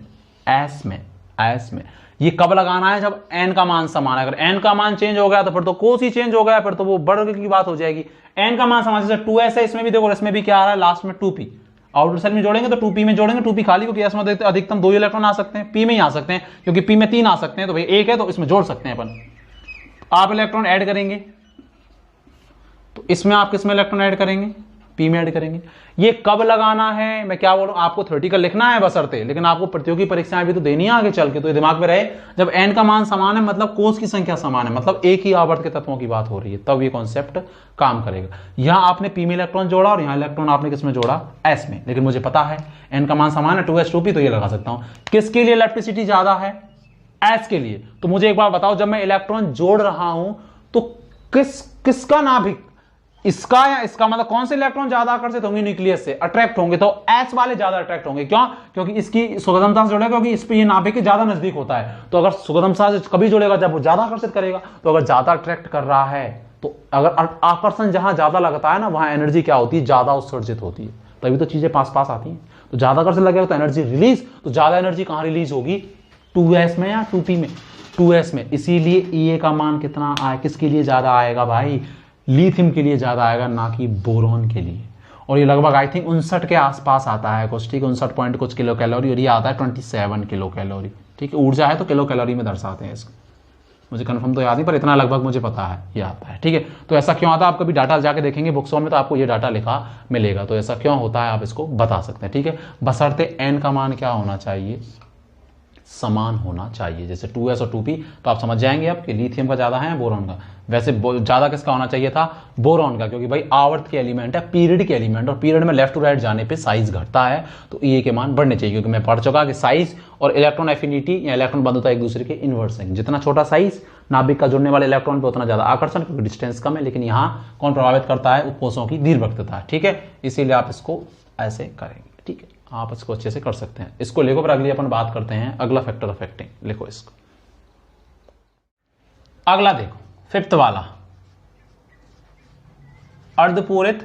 s में। ये कब लगाना है, जब n का मान समान है। अगर n का मान चेंज हो गया तो फिर तो कोस ही चेंज हो गया, फिर तो वो वर्ग की बात हो जाएगी। n का मान समान, जैसे 2s है, इसमें भी देखो, इसमें भी क्या आ रहा है लास्ट में 2p। आउटर सेल में जोड़ेंगे तो 2p में जोड़ेंगे, 2p खाली, क्योंकि s में देखते अधिकतम 2 इलेक्ट्रॉन आ सकते हैं, p में ही आ सकते हैं, क्योंकि p में 3 आ सकते हैं, तो भाई 1 है तो इसमें जोड़ सकते हैं अपन। आप इलेक्ट्रॉन ऐड करेंगे तो इसमें आप किसमें इलेक्ट्रॉन ऐड करेंगे, पी में ऐड करेंगे। ये कब लगाना है, मैं क्या बोलूं, आपको थ्योरेटिकल लिखना है बशर्ते, लेकिन आपको प्रतियोगी परीक्षाएं भी तो देनी है आगे चल के, तो ये दिमाग में रहे, जब n का मान समान है मतलब कोस की संख्या समान है, मतलब एक ही आवर्त के तत्वों की बात हो रही है, तब ये कॉन्सेप्ट काम करेगा। यहां आपने पी में इलेक्ट्रॉन जोड़ा और यहां इलेक्ट्रॉन आपने किसमें जोड़ा, एस में, लेकिन मुझे पता है n का मान समान है, 2s 2p, तो ये लगा सकता हूं। किसके लिए इलेक्ट्रिसिटी ज्यादा है, एस के लिए। तो मुझे एक बार बताओ, जब मैं इलेक्ट्रॉन जोड़ रहा हूं तो किसका नाभिक, इसका या इसका, मतलब कौन से इलेक्ट्रॉन ज्यादा आकर्षित होंगे, न्यूक्लियस से अट्रैक्ट होंगे, तो एस वाले ज्यादा अट्रैक्ट होंगे। क्यों, क्योंकि इसकी सुगमता से जुड़ेगा, क्योंकि इस पे ये नाभिक के ज्यादा नजदीक होता है। तो अगर सुगमता से कभी जुड़ेगा जब वो ज्यादा आकर्षित करेगा, तो अगर ज्यादा अट्रैक्ट कर रहा है तो अगर आकर्षण जहां ज्यादा लगता है ना, वहां एनर्जी क्या होती है, ज्यादा उत्सर्जित होती है, तभी तो चीजें पास पास आती हैं। तो ज्यादा आकर्षण लगेगा तो एनर्जी रिलीज, तो ज्यादा एनर्जी कहां रिलीज होगी, 2s में या 2p में, 2s में। इसीलिए E का मान कितना आए, किसके लिए ज्यादा आएगा भाई, लिथियम के लिए ज्यादा आएगा, ना कि बोरॉन के लिए। और ये लगभग आई थिंक 59 के आसपास आता है कुछ, ठीक है, 59 पॉइंट कुछ किलो कैलोरी, और ये आता है 27 किलो कैलोरी, ठीक है। ऊर्जा है तो किलो कैलोरी में दर्शाते हैं इसको, मुझे कंफर्म तो याद नहीं, पर इतना लगभग मुझे पता है ये आता है, ठीक है। तो ऐसा क्यों आता है, आप कभी डाटा जाके देखेंगे बुक्सों में तो आपको ये डाटा लिखा मिलेगा, तो ऐसा क्यों होता है आप इसको बता सकते हैं, ठीक है। बशर्ते n का मान क्या होना चाहिए, समान होना चाहिए। जैसे 2s और 2p, तो आप समझ जाएंगे अब कि लिथियम का ज्यादा है या बोरॉन का। वैसे ज्यादा किसका होना चाहिए था, बोरॉन का, क्योंकि भाई आवर्त के एलिमेंट है, पीरियड के एलिमेंट, और पीरियड में लेफ्ट टू राइट जाने पे साइज घटता है, तो ये के मान बढ़ने चाहिए। क्योंकि मैं पढ़ चुका कि साइज और इलेक्ट्रॉन एफिनिटी या इलेक्ट्रॉन बंधुता एक दूसरे के इनवर्स है। जितना छोटा साइज नाभिक का जुड़ने वाले इलेक्ट्रॉन पे उतना ज्यादा आकर्षण, क्योंकि डिस्टेंस कम है। लेकिन यहाँ कौन प्रभावित करता है, उपकोषों की दीर्घवृत्तता, ठीक है। इसीलिए आप इसको ऐसे करेंगे, ठीक है, आप इसको अच्छे से कर सकते हैं। इसको लिखो, पर अगली अपन बात करते हैं अगला फैक्टर अफेक्टिंग, लिखो इसको। अगला देखो, 5th वाला, अर्धपूरित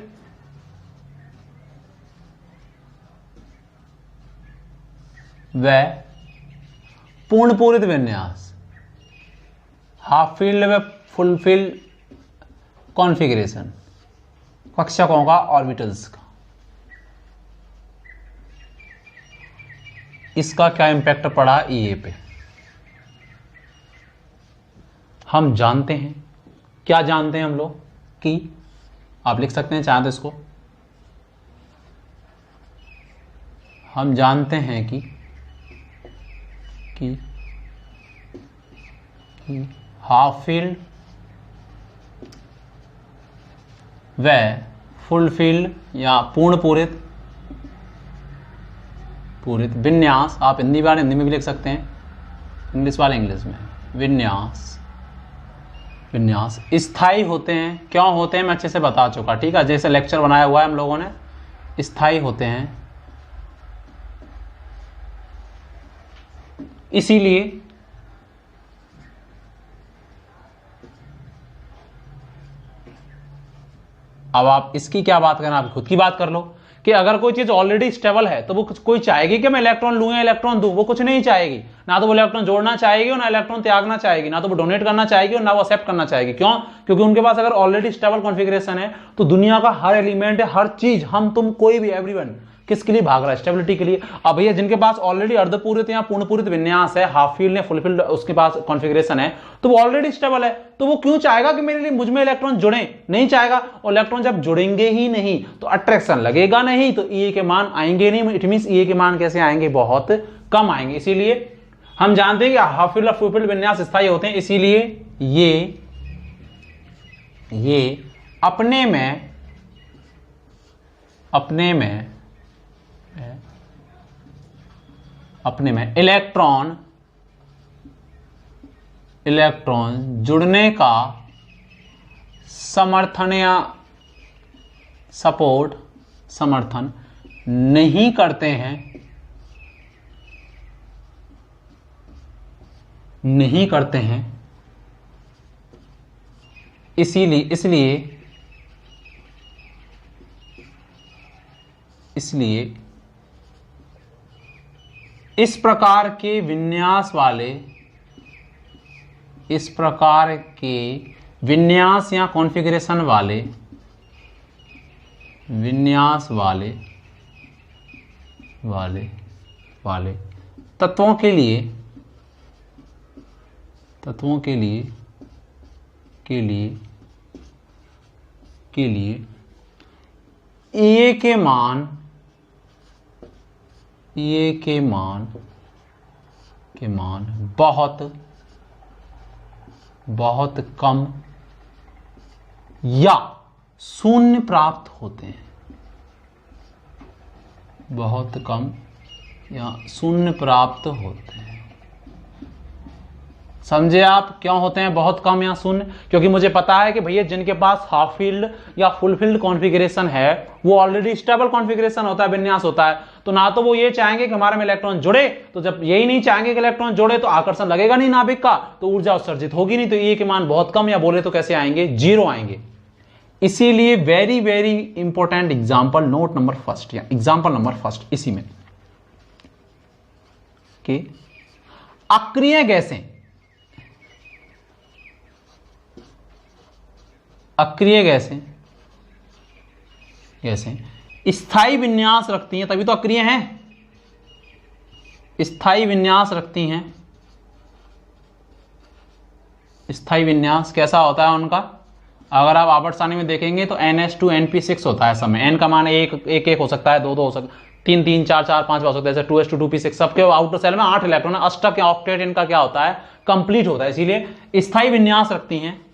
व पूर्ण पूरित विन्यास, हाफ फील्ड व फुल फील्ड कॉन्फ़िगरेशन। कक्षकों का, ऑर्बिटल्स का। इसका क्या इंपैक्ट पड़ा ईए पे हम जानते हैं। क्या जानते हैं हम लोग कि, आप लिख सकते हैं चाहे तो इसको, हम जानते हैं कि हाफ फील्ड व फुल फील्ड या पूर्ण पूरित विन्यास, आप हिंदी वाले हिंदी में भी लिख सकते हैं, इंग्लिश वाले इंग्लिश में, विन्यास स्थायी होते हैं। क्यों होते हैं मैं अच्छे से बता चुका, ठीक है, जैसे लेक्चर बनाया हुआ है हम लोगों ने, स्थायी होते हैं। इसीलिए अब आप इसकी क्या बात करना, आप खुद की बात कर लो कि अगर कोई चीज ऑलरेडी स्टेबल है तो वो कोई चाहेगी कि मैं इलेक्ट्रॉन लूं या इलेक्ट्रॉन दूं, वो कुछ नहीं चाहेगी। ना तो वो इलेक्ट्रॉन जोड़ना चाहेगी और ना इलेक्ट्रॉन त्यागना चाहेगी, ना तो वो डोनेट करना चाहेगी और ना वो एक्सेप्ट करना चाहेगी। क्यों? क्योंकि उनके पास अगर ऑलरेडी स्टेबल कॉन्फ़िगरेशन है तो दुनिया का हर एलिमेंट है, हर चीज, हम तुम कोई भी, एवरीवन किसके लिए भाग रहा है? स्टेबिलिटी के लिए। अब भैया जिनके पास ऑलरेडी अर्धपूरित या पूर्णपूरित विन्यास है, हाफ फील्ड या फुल फील्ड उसके पास कॉन्फ़िगरेशन है, तो वो ऑलरेडी स्टेबल है, तो वो क्यों चाहेगा कि मेरे लिए मुझ में इलेक्ट्रॉन जुड़े? नहीं चाहेगा। और इलेक्ट्रॉन जब जुड़ेंगे ही नहीं तो अट्रैक्शन लगेगा नहीं, तो ईए के मान आएंगे नहीं। इट मींस ईए के मान कैसे आएंगे? बहुत कम आएंगे। इसीलिए हम जानते हैं कि हाफ फील्ड और फुल फील्ड विन्यास स्थायी होते हैं। इसीलिए ये अपने में इलेक्ट्रॉन जुड़ने का समर्थन या समर्थन नहीं करते हैं, इसलिए इस प्रकार के विन्यास या कॉन्फ़िगरेशन वाले तत्वों के लिए ईए के मान बहुत कम या शून्य प्राप्त होते हैं। बहुत कम या शून्य प्राप्त होते हैं। समझे आप क्यों होते हैं बहुत कम या शून्य? क्योंकि मुझे पता है कि भैया जिनके पास हाफ फील्ड या फुल फील्ड कॉन्फ़िगरेशन है वो ऑलरेडी स्टेबल कॉन्फ़िगरेशन होता है, विन्यास होता है, तो ना तो वो ये चाहेंगे कि हमारे में इलेक्ट्रॉन जुड़े, तो जब यही नहीं चाहेंगे कि इलेक्ट्रॉन जुड़े तो आकर्षण लगेगा नहीं नाभिक का, तो ऊर्जा उत्सर्जित होगी नहीं, तो ये के मान बहुत कम, या बोले तो कैसे आएंगे? 0 आएंगे। इसीलिए very very important example, note number first या एग्जाम्पल नंबर फर्स्ट इसी में कि अक्रिय गैसें स्थायी विन्यास रखती हैं, तभी तो अक्रिय हैं। स्थायी विन्यास रखती हैं। स्थायी विन्यास कैसा होता है उनका? अगर आप आवर्त सारणी में देखेंगे तो NH2 NP6 होता है समय। n का मान 1 हो सकता है, 2 हो सकता है, 3 3 4 4 5 हो सकता है, जैसे 2s2 2p6। सबके आउटर सेल में 8 इलेक्ट्रॉन है। अष्टक या ऑक्टेट इनका क्या होता है? कंप्लीट होता है। इसीलिए स्थायी विन्यास रखती हैं।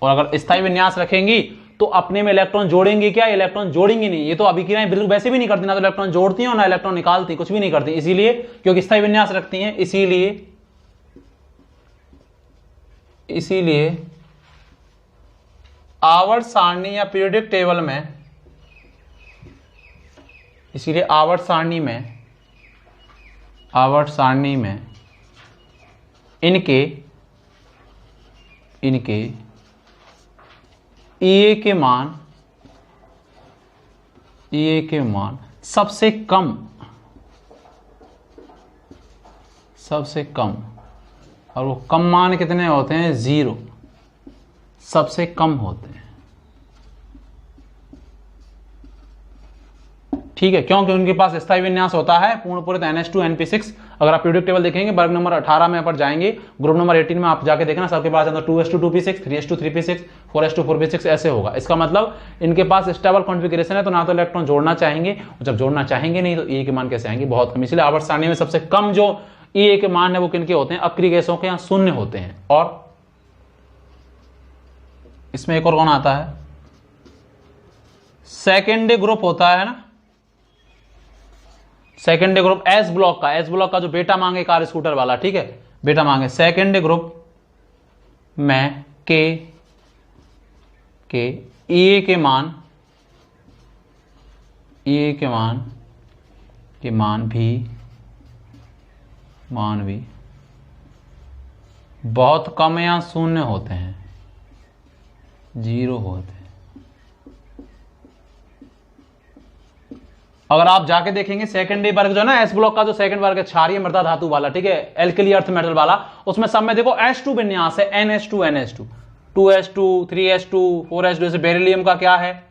और अगर स्थायी विन्यास रखेंगी तो अपने में इलेक्ट्रॉन जोड़ेंगे क्या? इलेक्ट्रॉन जोड़ेंगे नहीं। ये तो अभिक्रियाएं बिल्कुल वैसे भी नहीं करती, ना तो इलेक्ट्रॉन जोड़ती हैं और ना इलेक्ट्रॉन निकालती, कुछ भी नहीं करती। इसीलिए क्योंकि स्थायी विन्यास रखती हैं, इसीलिए आवर्त सारणी या पीरियोडिक टेबल में, इसीलिए आवर्त सारणी में इनके ईए के मान सबसे कम, और वो कम मान कितने होते हैं? 0। सबसे कम होते हैं, ठीक है। क्योंकि उनके पास स्थायी विन्यास होता है पूर्ण पूरित NH2 NP6। अगर आप पीरियोडिक टेबल देखेंगे वर्ग नंबर 18 में पर जाएंगे, ग्रुप नंबर 18 में आप जाके देखना, सबके पास 2s2 2p6, 3s2 3p6, 4s2 4p6 ऐसे होगा। इसका मतलब इनके पास स्टेबल कॉन्फ़िगरेशन है, तो ना तो इलेक्ट्रॉन जोड़ना चाहेंगे, और जब जोड़ना चाहेंगे नहीं तो E के मान कैसे आएंगे, बहुत कम। इसलिए आवर्त सारणी में सबसे कम जो E के मान है वो किनके होते हैं, अक्रिय गैसों के, यहाँ शून्य होते हैं। और इसमें एक और कौन आता है, सेकेंडरी ग्रुप होता है ना, सेकेंडरी ग्रुप एस ब्लॉक का जो बेटा मांगे कार स्कूटर वाला, ठीक है, बेटा मांगे। सेकेंडरी ग्रुप में के E के मान भी बहुत कम या शून्य होते हैं, 0 होते हैं। अगर आप जाके देखेंगे सेकेंडरी वर्ग जो है ना, एस ब्लॉक का जो सेकंड वर्ग है, क्षारीय मृदा धातु वाला, ठीक है, एल्कली अर्थ मेटल वाला, उसमें सब में देखो H2 विन्यास है, NH2 NH2, 2s2 3s2 4s2। जैसे बेरिलियम का क्या है,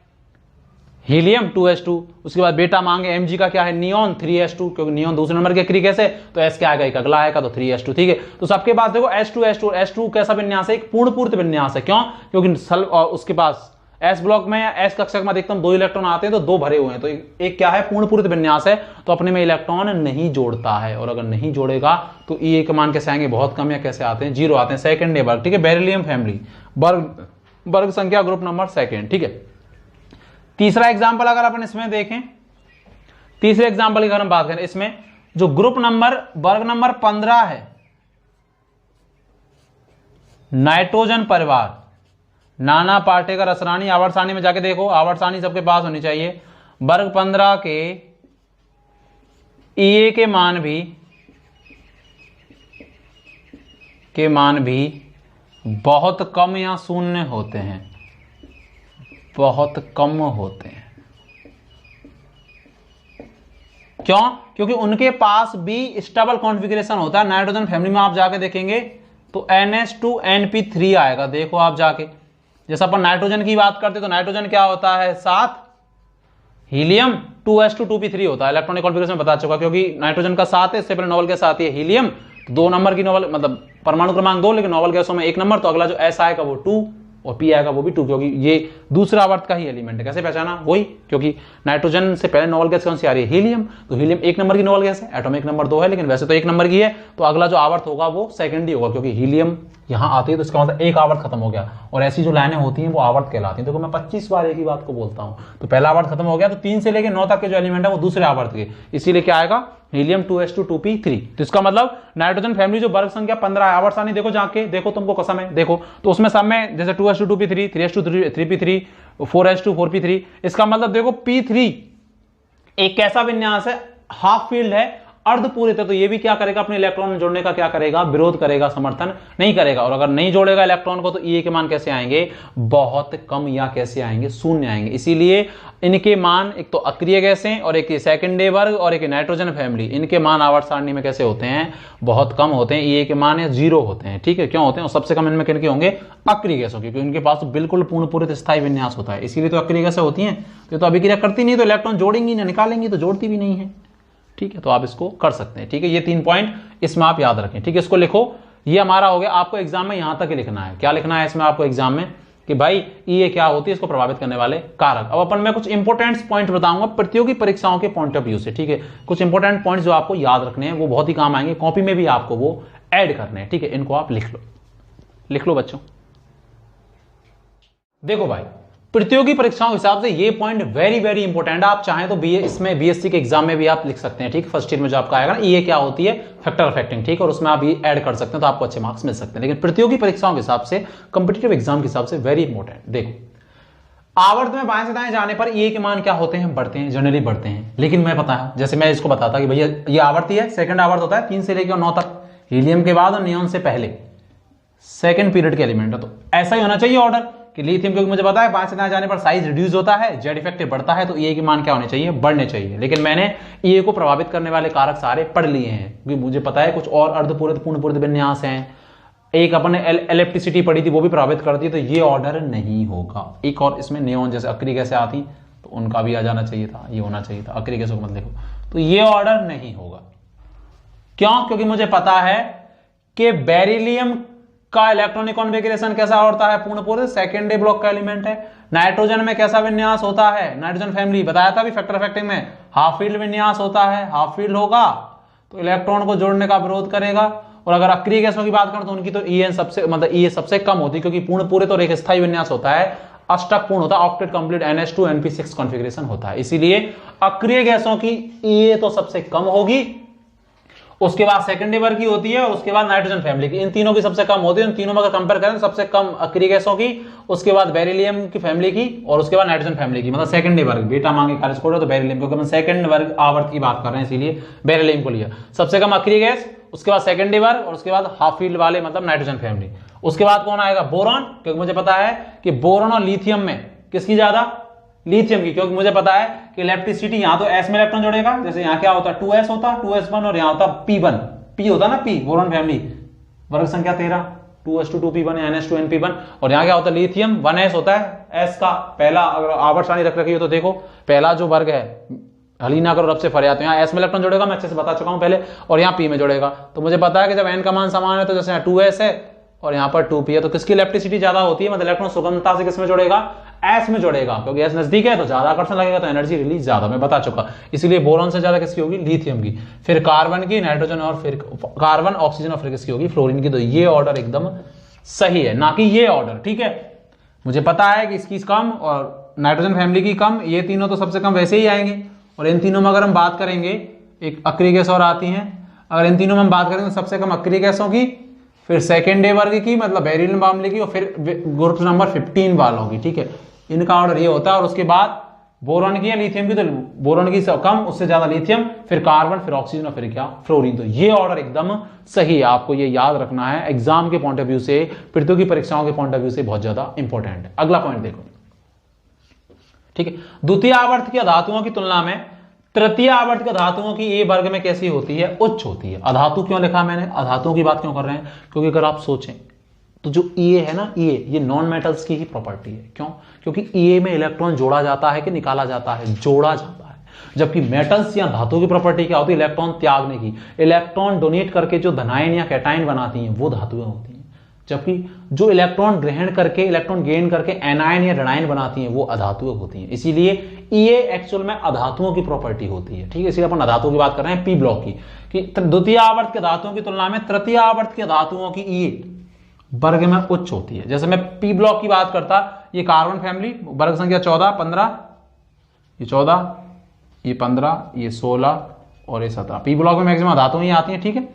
हीलियम 2s2, उसके बाद बेटा मांगे Mg का क्या है, नियॉन 3s2, क्योंकि नियॉन दूसरे नंबर के अक्रिय गैस है, तो S क्या आएगा, एक अगला आएगा, तो 3s2, ठीक है। तो सबके पास देखो H2 कैसा विन्यास है, एक पूर्ण पूरित विन्यास है। क्यों, क्योंकि उसके पास एस ब्लॉक में या एस कक्षक में अधिकतम 2 इलेक्ट्रॉन आते हैं, तो 2 भरे हुए हैं, तो एक क्या है, पूर्ण पूरित विन्यास है, तो अपने में इलेक्ट्रॉन नहीं जोड़ता है। और अगर नहीं जोड़ेगा तो E के मान कैसे आएंगे, बहुत कम, या कैसे आते हैं, 0 आते हैं। सेकेंडरी वर्ग, ठीक है, बेरिलियम फैमिली, वर्ग संख्या ग्रुप नंबर 2, ठीक है। तीसरा एग्जाम्पल अगर अपन इसमें देखें, तीसरे एग्जाम्पल की अगर हम बात करें, इसमें जो ग्रुप नंबर वर्ग नंबर 15 है, नाइट्रोजन परिवार, नाना पार्टिकल रसरानी, आवर्त सारणी में जाके देखो, आवर्त सारणी सबके पास होनी चाहिए। वर्ग 15 के E के मान भी बहुत कम या शून्य होते हैं, बहुत कम होते हैं। क्यों, क्योंकि उनके पास भी स्टेबल कॉन्फ़िगरेशन होता है। नाइट्रोजन फैमिली में आप जाके देखेंगे तो NH2 NP3 आएगा, देखो आप जाके, जैसे अपन नाइट्रोजन की बात करते तो नाइट्रोजन क्या होता है, 7, हीलियम 2s2 2p3 होता है। इलेक्ट्रॉनिक कॉन्फ़िगरेशन बता चुका, क्योंकि नाइट्रोजन का 7 है, इससे पहले नोबल गैस आती है हीलियम, 2 नंबर की नोबल, मतलब परमाणु क्रमांक 2, लेकिन नोबल गैसों में 1 नंबर, तो अगला जो S आएगा वो 2 और P आएगा वो भी 2, क्योंकि ये दूसरा आवर्त का ही एलिमेंट है। कैसे पहचाना, वही, क्योंकि नाइट्रोजन से पहले नोबल गैस कौन सी आ रही है, हीलियम, तो हीलियम 1 नंबर की नोबल गैस है, एटॉमिक नंबर 2 है, लेकिन वैसे तो 1 नंबर की है, तो अगला जो आवर्त होगा वो सेकेंडरी होगा, क्योंकि हीलियम यहां आती है तो इसका मतलब एक आवर्त खत्म हो गया। और ऐसी जो लाइनें होती हैं वो आवर्त कहलाती हैं। देखो मैं 25 बार एक ही बात को बोलता हूं, तो पहला आवर्त खत्म हो गया, तो 3 से लेकर 9 तक के जो एलिमेंट है वो दूसरे आवर्त के, इसीलिए क्या आएगा, हीलियम 2s2 2p3। तो इसका मतलब नाइट्रोजन फैमिली जो वर्ग संख्या 15 है, आवर्त सारणी देखो जाके, देखो तुमको कसम है, देखो तो उसमें सब में जैसे 2s2 2p3, 3s2 3p3, 4s2 4p3, इसका मतलब देखो p3 एक कैसा विन्यास है, हाफ फील्ड है, अर्धपूरित है, तो ये भी क्या करेगा, अपने इलेक्ट्रॉन जोड़ने का क्या करेगा, विरोध करेगा, समर्थन नहीं करेगा। और अगर नहीं जोड़ेगा इलेक्ट्रॉन को तो E के मान कैसे आएंगे, बहुत कम, या कैसे आएंगे, शून्य आएंगे। इसीलिए इनके मान, एक तो अक्रिय गैसें और एक सेकेंडरी वर्ग और एक नाइट्रोजन फैमिली, इनके मान आवर्त सारणी में कैसे होते हैं, बहुत कम होते हैं। E के मान 0 होते हैं, ठीक है। क्यों होते हैं, और सबसे कम इनमें किनके होंगे, अक्रिय गैसों के, क्योंकि इनके पास तो बिल्कुल पूर्ण पूरित स्थायी विन्यास होता है, इसीलिए तो अक्रिय गैसें होती हैं। तो अभिक्रिया करती नहीं, तो इलेक्ट्रॉन जोड़ेंगी ना, निकालेंगी तो जोड़ती भी नहीं है, ठीक है। तो आप इसको कर सकते हैं, ठीक है। ये 3 पॉइंट इसमें आप याद रखें, ठीक है। इसको लिखो, ये हमारा हो गया। आपको एग्जाम में यहां तक ही लिखना है, क्या लिखना है इसमें आपको एग्जाम में, कि भाई ये क्या होती है, इसको प्रभावित करने वाले कारक। अब अपन मैं कुछ इंपॉर्टेंट पॉइंट बताऊंगा प्रतियोगी परीक्षाओं के पॉइंट ऑफ व्यू से, ठीक है। कुछ इंपॉर्टेंट पॉइंट जो आपको याद रखने हैं, वो बहुत ही काम आएंगे, कॉपी में भी आपको वो ऐड करने हैं, ठीक है। इनको आप लिख लो बच्चों। देखो भाई, प्रतियोगी परीक्षाओं के हिसाब से ये पॉइंट वेरी वेरी इंपॉर्टेंट है। आप चाहें तो इसमें बीएससी के एग्जाम में भी आप लिख सकते हैं, ठीक है। फर्स्ट ईयर में जो आपका आएगा ना, ये क्या होती है, फैक्टर अफेक्टिंग, ठीक है, और उसमें आप ये ऐड कर सकते हैं, तो आपको अच्छे मार्क्स मिल सकते हैं। लेकिन प्रतियोगी परीक्षाओं के हिसाब से, कंपिटिटिव एग्जाम के हिसाब से वेरी इंपॉर्टेंट। देखो, आवर्त में बाएं से दाएं जाने पर ये के मान क्या होते हैं, बढ़ते हैं, जनरली बढ़ते हैं। लेकिन मैं पता है, जैसे मैं इसको बताता कि भैया ये आवर्ती है, सेकंड आवर्त होता है 3 से लेकर 9 तक, हीलियम के बाद और नियॉन से पहले, सेकंड पीरियड के एलिमेंट है, तो ऐसा ही होना चाहिए ऑर्डर कि लिथियम, क्योंकि मुझे पता है बाएं से दाएं जाने पर साइज रिड्यूस होता है, जेड इफेक्टिव बढ़ता है, तो ये के मान क्या होने चाहिए, बढ़ने चाहिए। लेकिन मैंने ये को प्रभावित करने वाले कारक सारे पढ़ लिए हैं, क्योंकि मुझे पता है कुछ और अर्धपूरित पूर्ण पूरित विन्यास हैं, एक अपन ने इलेक्ट्रिसिटी पड़ी थी वो भी प्रभावित करती है, तो ये ऑर्डर नहीं होगा। एक और इसमें नियॉन जैसे अक्रिय गैसें आती तो उनका भी आ जाना चाहिए था, ये होना चाहिए था, अक्रिय गैसों को मत लिखो, तो ये ऑर्डर नहीं होगा। क्यों? क्योंकि मुझे पता है कि बेरिलियम का इलेक्ट्रॉनिक कॉन्फ़िगरेशन कैसा होता है, पूर्ण पूरे सेकेंडरी ब्लॉक का एलिमेंट है। नाइट्रोजन में कैसा विन्यास होता है, नाइट्रोजन फैमिली बताया था भी फैक्टर अफेक्टिंग में, हाफ फील्ड विन्यास होता है, हाफ फील्ड होगा तो इलेक्ट्रॉन को जोड़ने का विरोध करेगा। और अगर अक्रिय गैसों की बात करें तो उनकी तो EN सबसे मतलब E सबसे कम होती है, क्योंकि पूर्ण पूरे तो एक स्थायी विन्यास होता है, अष्टक पूर्ण होता है, octet complete NH2 NP6 configuration होता है, इसीलिए अक्रिय गैसों की EA तो सबसे कम होगी, उसके बाद सेकेंडरी वर्ग की होती है, और उसके बाद नाइट्रोजन फैमिली की, इन तीनों की सबसे कम होती है। इन तीनों में अगर कंपेयर करें सबसे कम अक्रिय गैसों की, उसके बाद बेरिलियम की फैमिली की, और उसके बाद नाइट्रोजन फैमिली की, मतलब सेकेंडरी वर्ग। बेटा मांगे कॉलेज कोड तो बेरिलियम, क्योंकि हम सेकंड वर्ग आवर्त की बात कर रहे हैं इसीलिए बेरिलियम को लिया। सबसे कम अक्रिय गैस, उसके बाद सेकेंडरी वर्ग, और उसके बाद हाफ फील्ड वाले मतलब नाइट्रोजन फैमिली। उसके बाद कौन आएगा? बोरॉन, क्योंकि मुझे पता है कि बोरॉन और लिथियम में किसकी ज्यादा? लिथियम की, क्योंकि मुझे पता है कि इलेक्ट्रिसिटी यहां तो S में इलेक्ट्रॉन जोड़ेगा, जैसे यहां क्या होता है 2s होता है 2s1, और यहां होता P1, P होता ना P, बोरॉन फैमिली वर्ग संख्या 13, 2s2 2p1 NH2 NP1, और यहां क्या होता है लिथियम 1s होता है, S का पहला अगर आवर्त सारणी रख रखी हो तो देखो पहला जो वर्ग है हल ही ना करो रब से फरियाद, तो यहाँ S में इलेक्ट्रॉन जोड़ेगा, मैं अच्छे से बता चुका हूं पहले, और यहाँ P में जोड़ेगा। तो मुझे पता है कि जब N का मान समान है तो जैसे यहाँ 2s है और यहाँ पर 2p है, तो किसकी इलेक्ट्रिसिटी ज्यादा होती है, मतलब इलेक्ट्रॉन सुगमता से किसमें जोड़ेगा? S में जोड़ेगा, क्योंकि S नजदीक है तो ज्यादा आकर्षण लगेगा, तो एनर्जी रिलीज ज्यादा, मैं बता चुका। इसीलिए बोरॉन से ज्यादा किसकी होगी? लिथियम की, फिर कार्बन की, नाइट्रोजन, और फिर कार्बन, ऑक्सीजन, और फिर किसकी होगी? फ्लोरीन की। तो ये ऑर्डर एकदम सही है, ना कि ये ऑर्डर, ठीक है। मुझे पता है कि इसकी कम और नाइट्रोजन फैमिली की कम, ये तीनों तो सबसे कम वैसे ही आएंगे। और इन तीनों में अगर हम बात करेंगे, एक अक्रिय गैस और आती हैं, अगर इन तीनों में हम बात करेंगे तो सबसे कम अक्रिय गैसों की, फिर सेकेंडरी वर्ग की मतलब बेरिलियम मामले की, और फिर ग्रुप नंबर 15 वालों की, ठीक है। इनका ऑर्डर ये होता है। और उसके बाद बोरॉन की या लिथियम की, तो बोरॉन की कम, उससे ज्यादा लिथियम, फिर कार्बन, फिर ऑक्सीजन, और फिर क्या? फ्लोरीन। तो ये ऑर्डर एकदम सही है, आपको ये याद रखना है, एग्जाम के पॉइंट ऑफ व्यू से, प्रतियोगी परीक्षाओं के पॉइंट ऑफ व्यू से बहुत ज्यादा इंपॉर्टेंट है। अगला पॉइंट देखो, ठीक है। द्वितीय आवर्त की धातुओं की तुलना में तृतीय आवर्त की धातुओं की ए वर्ग में कैसी होती है? उच्च होती है। अधातु क्यों लिखा मैंने, अधातुओं की बात क्यों कर रहे हैं? क्योंकि अगर आप सोचें तो जो ईए है ना, ये नॉन मेटल्स की ही प्रॉपर्टी है। क्यों? क्योंकि ईए में इलेक्ट्रॉन जोड़ा जाता है कि निकाला जाता है? जोड़ा जाता है। जबकि मेटल्स या धातु की प्रॉपर्टी क्या होती है? इलेक्ट्रॉन त्यागने की। इलेक्ट्रॉन डोनेट करके जो धनायन या कैटायन बनाती हैं वो धातुएं होती हैं, जबकि जो इलेक्ट्रॉन ग्रहण करके, इलेक्ट्रॉन गेन करके एनायन या ऋणायन बनाती हैं वो अधातुएं होती हैं। इसीलिए ये एक्चुअल में अधातुओं की प्रॉपर्टी होती है, ठीक है। इसलिए अपन अधातुओं की बात कर रहे हैं पी ब्लॉक की, कि द्वितीय आवर्त के धातुओं की तुलना में तृतीय आवर्त के धातुओं की ये वर्ग में उच्च होती है। जैसे मैं पी ब्लॉक की बात करता, ये कार्बन फैमिली वर्ग संख्या 14, 15, ये 14, ये 15, ये 16 और ये 17। पी ब्लॉक में मैक्सिमम धातुएं ही आती हैं, ठीक है।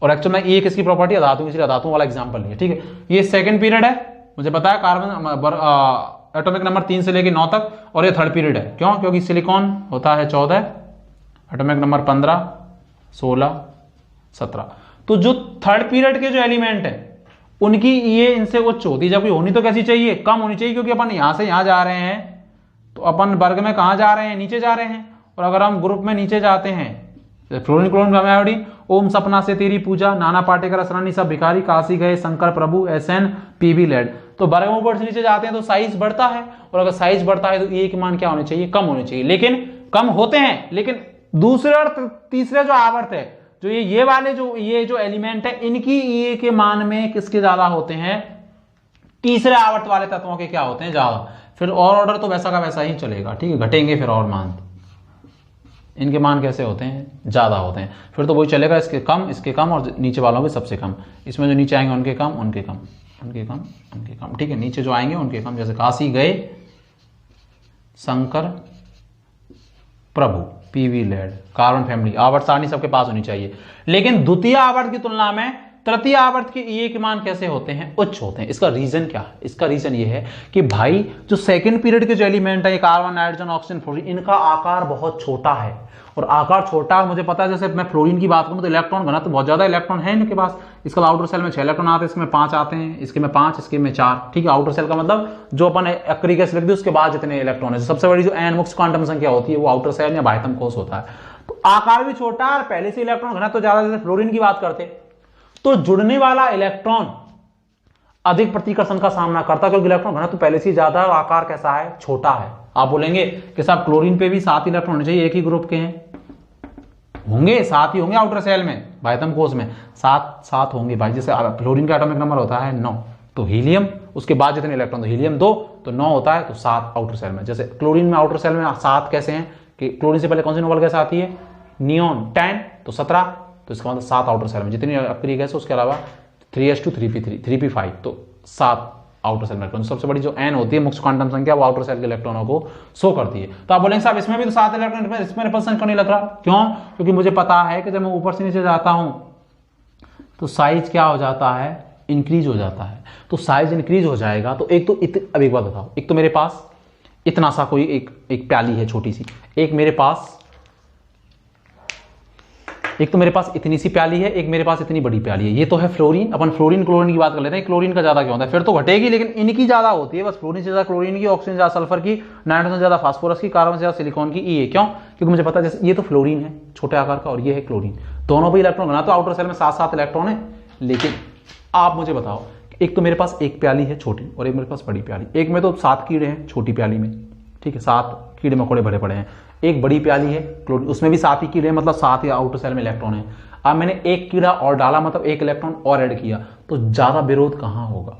और एक्चुअल में ये किसकी प्रॉपर्टी? धातु, इसलिए धातुओं वाला एग्जांपल लिया, ठीक है। ये सेकंड पीरियड है, मुझे पता है कार्बन एटॉमिक नंबर 3 से लेके 9 तक, और ये थर्ड पीरियड है। क्यों? क्योंकि सिलिकॉन होता है 14, एटॉमिक नंबर 15, 16, 17। तो जो थर्ड पीरियड के जो एलिमेंट है उनकी ये इनसे उच्च होती है, जबकि होनी तो कैसी चाहिए? कम होनी चाहिए, क्योंकि अपन यहां से यहां जा रहे हैं, तो अपन वर्ग में कहां जा रहे हैं? नीचे जा रहे हैं। और अगर हम ग्रुप में नीचे जाते हैं, फ्लोरीन, क्लोरीन, ब्रोमीन, आयोडीन, ओम सपना से तेरी पूजा, नाना पाटेकर असरानी, सब भिखारी, काशी गए, शंकर प्रभु, SN, PV लेड। तो वर्ग में ऊपर से नीचे जाते हैं तो साइज बढ़ता है, और अगर साइज बढ़ता है तो ये के मान क्या होने चाहिए? कम होने चाहिए। लेकिन कम होते हैं, लेकिन दूसरे और तीसरे जो आवर्त है, जो ये वाले जो एलिमेंट है, इनकी ये के मान में किसके ज्यादा होते हैं? तीसरे आवर्त वाले तत्वों के क्या होते हैं? ज्यादा। फिर और ऑर्डर तो वैसा का वैसा ही चलेगा, ठीक है। घटेंगे फिर और मान, इनके मान कैसे होते हैं? ज्यादा होते हैं। फिर तो वही चलेगा, इसके कम, इसके कम, और नीचे वालों के सबसे कम। इसमें जो नीचे आएंगे उनके कम, उनके कम, उनके कम, उनके कम, ठीक है। नीचे जो आएंगे उनके कम, जैसे काशी गए, शंकर प्रभु, PV लेड, कार्बन फैमिली, आवर्त सारणी सबके पास होनी चाहिए। लेकिन द्वितीय आवर्त की तुलना में तृतीय आवर्त के ये के मान कैसे होते हैं? उच्च होते हैं। इसका रीजन क्या है? इसका रीजन ये है कि भाई जो सेकंड पीरियड के जो एलिमेंट है, कार्बन, नाइट्रोजन, ऑक्सीजन, फ्लोरीन, इनका आकार बहुत छोटा है। और आकार छोटा, मुझे पता है, जैसे मैं फ्लोरीन की बात करूं तो इलेक्ट्रॉन घनत्व तो बहुत ज्यादा इलेक्ट्रॉन है इनके पास। इसका आउटर सेल में 6 इलेक्ट्रॉन आते हैं, इसमें 5 आते हैं, इसके में 5, इसके में 4, ठीक है। आउटर सेल का मतलब जो अपन अक्रिय गैस लिख दी उसके बाद जितने इलेक्ट्रॉन है। सबसे बड़ी जो एन मुक्त क्वांटम संख्या होती है वो आउटर सेल या बाह्यतम कोश होता है। तो आकार भी छोटा और पहले से इलेक्ट्रॉन घनत्व तो ज्यादा, जैसे फ्लोरीन की बात करते तो जुड़ने वाला इलेक्ट्रॉन अधिक प्रतिकर्षण का सामना करता है, क्योंकि इलेक्ट्रॉन घनत्व पहले से ज्यादा है, आकार कैसा है, छोटा है। आप बोलेंगे कि साहब क्लोरीन पे भी 7 इलेक्ट्रॉन होने चाहिए, एक ही ग्रुप के हैं, होंगे 7 ही होंगे आउटर सेल में, बाह्यतम कोश में 7 होंगे भाई। जैसे क्लोरीन का एटॉमिक नंबर होता है 9, तो हीलियम उसके बाद जितने इलेक्ट्रॉन, तो हीलियम 2, तो 9 होता है, तो 7 आउटर सेल में। जैसे क्लोरीन में आउटर सेल में 7 कैसे हैं कि क्लोरीन से पहले कौन सी नोबल गैस आती है, नियोन 10, तो 17, तो इसका मतलब 7 आउटर सेल में जितनी अक्रिय गैस है, उसके अलावा 3s2 3p3 3p5, तो 7 आउटर सेल में इलेक्ट्रॉन। सबसे बड़ी जो n होती है मुख्य क्वांटम संख्या, वो आउटर सेल के इलेक्ट्रॉनों को शो करती है। तो आप बोलेंगे साहब इसमें भी तो 7 इलेक्ट्रॉन, इसमें रिपल्सन क्यों नहीं लग रहा, क्यों? क्योंकि मुझे पता है कि जब मैं ऊपर से नीचे जाता हूं तो साइज क्या हो जाता है, इंक्रीज हो जाता है। तो साइज इंक्रीज हो जाएगा, तो एक तो अब एक बात बताओ, एक तो मेरे पास इतना सा कोई एक प्याली है छोटी सी, एक मेरे पास इतनी सी प्याली है, एक मेरे पास इतनी बड़ी प्याली है। ये तो है फ्लोरीन, अपन फ्लोरीन क्लोरीन की बात कर लेते हैं। क्लोरीन का ज्यादा क्यों होता है, फिर तो घटेगी, लेकिन इनकी ज्यादा होती है। बस फ्लोरीन से ज्यादा क्लोरीन की, ऑक्सीजन ज्यादा सल्फर की, नाइट्रोजन ज्यादा फास्फोरस की, कार्बन से ज्यादा सिलिकॉन की। ये क्यों? क्योंकि मुझे पता है जैसे ये तो फ्लोरीन है छोटे आकार का, और ये है क्लोरीन, दोनों भी इलेक्ट्रॉन घना, तो आउटर सेल में 7 इलेक्ट्रॉन है। लेकिन आप मुझे बताओ, एक तो मेरे पास एक प्याली है छोटी, और एक मेरे पास बड़ी प्याली। एक में तो 7 कीड़े हैं छोटी प्याली में, ठीक है, 7 कीड़े मकोड़े भरे पड़े हैं। एक बड़ी प्याली है क्लोरीन, उसमें भी 7 ही कीड़े, मतलब 7 ही आउटर सेल में इलेक्ट्रॉन है। अब मैंने एक कीड़ा और डाला, मतलब एक इलेक्ट्रॉन और ऐड किया, तो ज्यादा विरोध कहां होगा,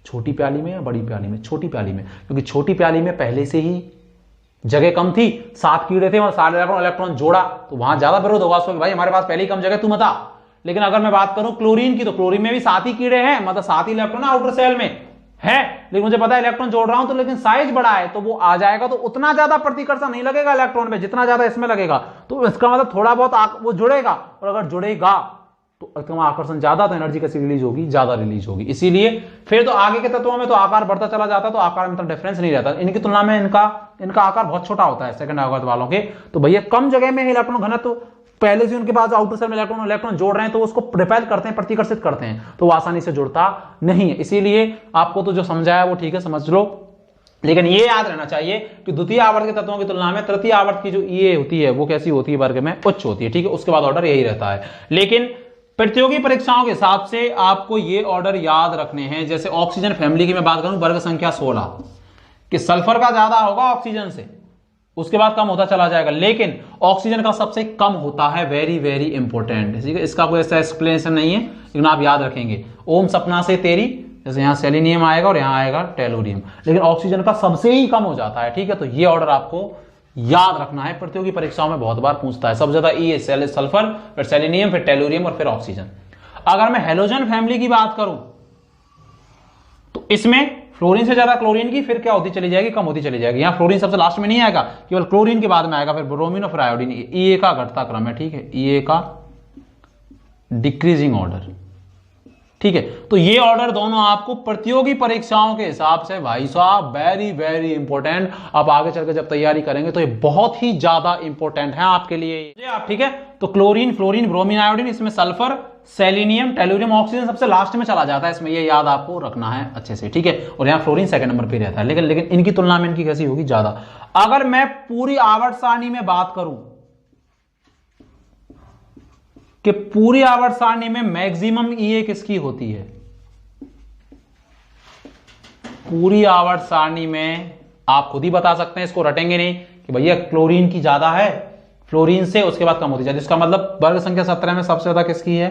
छोटी प्याली में या बड़ी प्याली में? छोटी प्याली में, क्योंकि छोटी प्याली में पहले से ही जगह कम थी, 7 कीड़े थे, मतलब 7 इलेक्ट्रॉन जोड़ा, तो वहां ज्यादा विरोध होगा उसको, भाई हमारे पास पहले ही कम जगह, तू बता। लेकिन अगर मैं बात करूं क्लोरीन की, तो क्लोरीन में भी 7 ही कीड़े हैं, मतलब 7 ही इलेक्ट्रॉन आउटर सेल में है, लेकिन मुझे पता है इलेक्ट्रॉन जोड़ रहा हूं, तो लेकिन साइज बड़ा है, तो वो आ जाएगा, तो उतना ज्यादा प्रतिकर्षण नहीं लगेगा इलेक्ट्रॉन में जितना ज्यादा इसमें लगेगा। तो इसका मतलब थोड़ा बहुत वो जुड़ेगा, और अगर जुड़ेगा तो एकदम आकर्षण ज्यादा, तो एनर्जी कैसी रिलीज होगी, ज्यादा रिलीज होगी। इसीलिए फिर तो आगे के तत्वों में तो आकार बढ़ता चला जाता है, तो आकार में तो डिफरेंस नहीं रहता, इनकी तुलना में इनका आकार बहुत छोटा होता है सेकंड आवर्त वालों के। तो भैया कम जगह में इलेक्ट्रॉन घनत्व, पहले से उनके पास आउटर सेल में इलेक्ट्रॉन जोड़ रहे हैं, तो उसको रिपेल करते हैं, प्रतिकर्षित करते हैं, तो वो आसानी से जुड़ता नहीं है। इसीलिए आपको तो जो समझाया वो ठीक है, समझ लो, लेकिन ये याद रहना चाहिए कि द्वितीय आवर्त के तत्वों की तुलना में तृतीय आवर्त की जो ये होती है वो कैसी होती है, वर्ग में उच्च होती है, ठीक है। उसके बाद ऑर्डर यही रहता है। लेकिन प्रतियोगी परीक्षाओं के हिसाब से आपको ये ऑर्डर याद रखने हैं। जैसे ऑक्सीजन फैमिली की मैं बात करूं, वर्ग संख्या 16, कि सल्फर का ज्यादा होगा ऑक्सीजन से, उसके बाद कम होता चला जाएगा, लेकिन ऑक्सीजन का सबसे कम होता है। वेरी वेरी इंपॉर्टेंट, ठीक है, इसका कोई ऐसा एक्सप्लेनेशन नहीं है, लेकिन आप याद रखेंगे। ओम सपना से तेरी, जैसे यहां सेलेनियम आएगा और यहां आएगा टेलोरियम, लेकिन ऑक्सीजन का सबसे ही कम हो जाता है, ठीक है। तो ये ऑर्डर आपको याद रखना है, प्रतियोगी परीक्षाओं में बहुत बार पूछता है। सबसे ज्यादा ई है सल्फर, फिर सेलेनियम, फिर टेलोरियम और फिर ऑक्सीजन। अगर मैं हेलोजन फैमिली की बात करूं, तो इसमें फ्लोरीन से ज्यादा क्लोरीन की, फिर क्या होती चली जाएगी, कम होती चली जाएगी। यहां फ्लोरीन सबसे लास्ट में नहीं आएगा, केवल क्लोरीन के बाद में आएगा, फिर ब्रोमीन और फिर आयोडीन। ईए का घटता क्रम है, ठीक है, ईए का डिक्रीजिंग ऑर्डर, ठीक है। तो ये ऑर्डर दोनों आपको प्रतियोगी परीक्षाओं के हिसाब से भाई साहब वेरी वेरी इंपॉर्टेंट, आप आगे चलकर जब तैयारी करेंगे तो ये बहुत ही ज्यादा इंपॉर्टेंट है आपके लिए आप, ठीक है। तो क्लोरीन, फ्लोरीन, ब्रोमीन, आयोडीन, इसमें सल्फर, सेलेनियम, टेलोरियम, ऑक्सीजन सबसे लास्ट में चला जाता है इसमें, ये याद आपको रखना है अच्छे से, ठीक है। और यहाँ फ्लोरीन सेकंड नंबर पे रहता है, लेकिन इनकी तुलना में इनकी कैसी होगी, ज्यादा। अगर मैं पूरी आवर्त सारणी में बात करूं कि पूरी आवर्त सारणी में मैक्सिमम ईए किसकी होती है, पूरी आवर्त सारणी में आप खुद ही बता सकते हैं, इसको रटेंगे नहीं कि भैया क्लोरीन की ज्यादा है, फ्लोरीन से उसके बाद कम होती जाती है। इसका मतलब वर्ग संख्या 17 में सबसे ज्यादा किसकी है,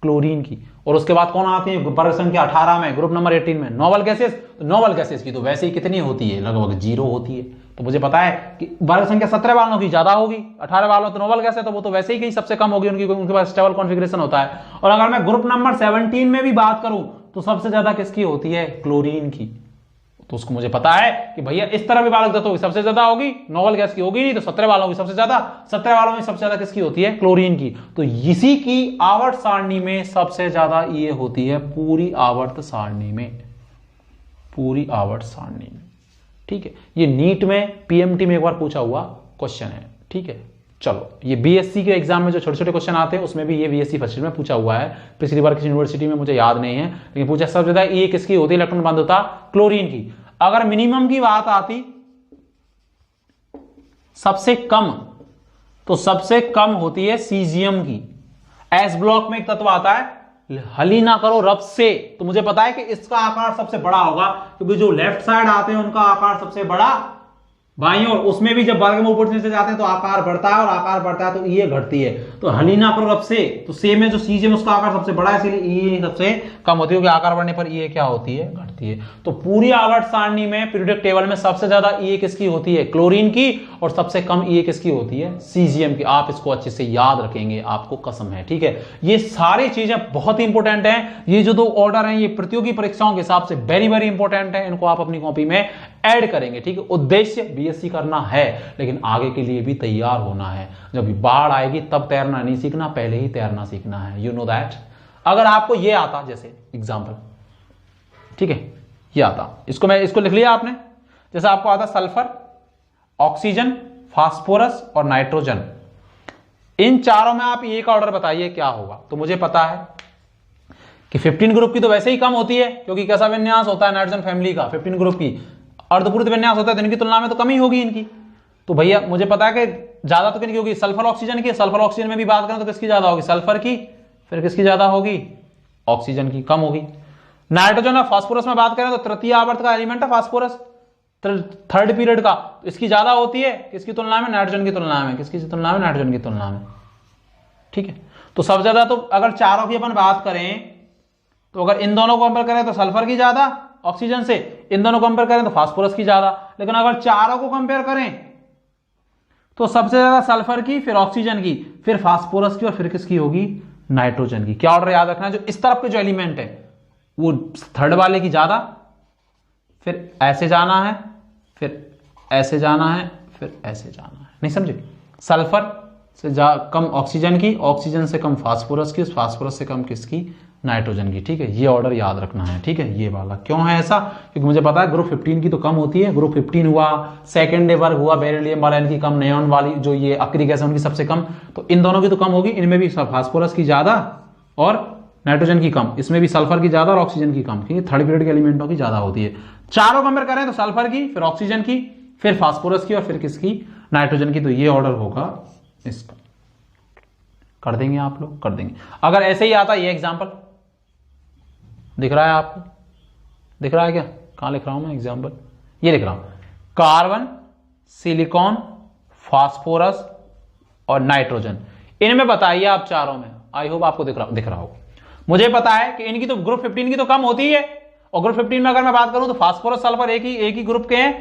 क्लोरीन की। और उसके बाद कौन आती है, वर्ग संख्या 18 में, ग्रुप नंबर 18 में नोबल गैसेस। तो नोबल गैसेस की तो वैसे ही कितनी होती है, लगभग 0 होती है। तो मुझे पता है कि वर्ग संख्या 17 वालों की ज्यादा होगी, 18 वालों तो नोबल गैस है, तो वो तो वैसे ही कहीं सबसे कम होगी, उनके पास स्टेबल कॉन्फ़िगरेशन होता है। और अगर मैं ग्रुप नंबर 17 में भी बात करूं, तो सबसे ज्यादा किसकी होती है, क्लोरीन की। तो उसको मुझे पता है कि भैया इस तरह भी बालक तत्वों की सबसे ज्यादा होगी, नोबल गैस की होगी नहीं, तो 17 वालों की सबसे ज्यादा, 17 वालों में सबसे ज्यादा किसकी होती है, क्लोरीन की। तो इसी की आवर्त सारणी में सबसे ज्यादा ये होती है, पूरी आवर्त सारणी में, पूरी आवर्त सारणी में, ठीक है। ये नीट में, पीएमटी में एक बार पूछा हुआ क्वेश्चन है, ठीक है। चलो, ये बीएससी के एग्जाम में जो छोटे छोटे क्वेश्चन आते हैं, उसमें भी ये बीएससी फर्स्ट ईयर में पूछा हुआ है। पिछली बार किसी यूनिवर्सिटी में मुझे याद नहीं है, लेकिन पूछा सबसे ज्यादा ये किसकी होती है, इलेक्ट्रॉन बंधुता, क्लोरीन की। अगर मिनिमम की बात आती, सबसे कम, तो सबसे कम होती है सीजियम की। एस ब्लॉक में एक तत्व आता है हल ही ना करो रफ से, तो मुझे पता है कि इसका आकार सबसे बड़ा होगा, क्योंकि जो लेफ्ट साइड आते हैं उनका आकार सबसे बड़ा बाईं ओर, उसमें भी जब वर्गमूल ऊपर से जाते हैं तो आकार बढ़ता है, और आकार बढ़ता है तो ये घटती है। तो हल ही ना करो रफ से, तो सेम है जो सीजे में उसका आकार सबसे बड़ा है, इसीलिए ये सबसे कम होती है, क्योंकि आकार बढ़ने पर ये क्या होती है, घटती है। तो पूरी आवर्त सारणी में पीरियोडिक टेबल में सबसे ज्यादा ये किसकी होती है, क्लोरीन की, और सबसे कम ये किसकी होती है, सीजियम की। आप इसको अच्छे से याद रखेंगे, आपको कसम है, ठीक है। ये सारी चीजें बहुत ही इंपॉर्टेंट है। ये जो 2 ऑर्डर हैं ये प्रतियोगी परीक्षाओं के हिसाब से वेरी वेरी इंपॉर्टेंट है, इनको आप अपनी कॉपी में ऐड करेंगे, ठीक है। उद्देश्य बीएससी करना है, लेकिन आगे के लिए भी तैयार होना है। जब बाढ़ आएगी तब तैरना नहीं सीखना, पहले ही तैरना सीखना है, यू नो दैट। अगर आपको ये आता, जैसे एग्जांपल, ठीक है, ये आता, इसको लिख लिया आपने, जैसे आपको आता सल्फर, ऑक्सीजन, फास्फोरस और नाइट्रोजन, इन चारों में आप एक ऑर्डर बताइए क्या होगा। तो मुझे पता है कि 15 ग्रुप की तो वैसे ही कम होती है, क्योंकि कैसा विन्यास होता है नाइट्रोजन फैमिली का, 15 ग्रुप की अर्धपूरित विन्यास होता है, तो इनकी तुलना में तो कम ही होगी इनकी। तो भैया मुझे पता है कि ज्यादा तो किनकी होगी, सल्फर ऑक्सीजन की। सल्फर ऑक्सीजन में भी बात करें तो किसकी ज्यादा होगी, सल्फर की, फिर किसकी ज्यादा होगी, ऑक्सीजन की, कम होगी। नाइट्रोजन और फास्फोरस में बात करें तो तृतीय आवर्त का एलिमेंट है फास्फोरस, थर्ड पीरियड का, तो इसकी ज्यादा होती है किसकी तुलना में, नाइट्रोजन की तुलना में। किसकी तुलना में, नाइट्रोजन की तुलना में, ठीक है। तो सबसे ज्यादा, तो अगर चारों की अपन बात करें तो अगर इन दोनों को कंपेयर करें तो सल्फर की ज्यादा ऑक्सीजन से, इन दोनों को कंपेयर करें तो फास्फोरस की ज्यादा। लेकिन अगर चारों को कंपेयर करें तो सबसे ज्यादा सल्फर की, फिर ऑक्सीजन की, फिर फास्फोरस की, और फिर किसकी होगी, नाइट्रोजन की। क्या ऑर्डर याद रखना है, जो इस तरफ के जो एलिमेंट है वो थर्ड वाले की ज्यादा, फिर ऐसे जाना है, फिर ऐसे जाना है, फिर ऐसे जाना है, नहीं समझे। सल्फर से कम ऑक्सीजन की, ऑक्सीजन से कम फास्फोरस की, फास्फोरस से कम किसकी, नाइट्रोजन की, ठीक है। ये ऑर्डर याद रखना है, ठीक है। ये वाला क्यों है ऐसा, क्योंकि मुझे पता है ग्रुप 15 की तो कम होती है, ग्रुप 15 हुआ, सेकेंड वर्ग हुआ, बेरिलियम वाला इनकी कम, नियॉन वाली जो ये अक्रिक एसिड उनकी सबसे कम, तो इन दोनों की तो कम होगी, इनमें भी फास्फोरस की ज्यादा और नाइट्रोजन की कम, इसमें भी सल्फर की ज्यादा और ऑक्सीजन की कम, क्योंकि थर्ड पीरियड के एलिमेंटों की ज्यादा होती है। चारों कंपेयर करें तो सल्फर की, फिर ऑक्सीजन की, फिर फास्फोरस की, और फिर किसकी, नाइट्रोजन की। तो ये ऑर्डर होगा इसका, कर देंगे आप लोग, कर देंगे। अगर ऐसे ही आता, ये एग्जाम्पल दिख रहा है आपको, दिख रहा है क्या, कहां लिख रहा हूं मैं एग्जाम्पल, ये लिख रहा हूं, कार्बन, सिलिकॉन, फास्फोरस और नाइट्रोजन। इनमें बताइए आप चारों में, आई होप आपको दिख रहा होगा। मुझे पता है कि इनकी तो ग्रुप 15 की तो कम होती है, और ग्रुप 15 में अगर मैं बात करूं तो फास्फोरस सल्फर एक ही ग्रुप के हैं,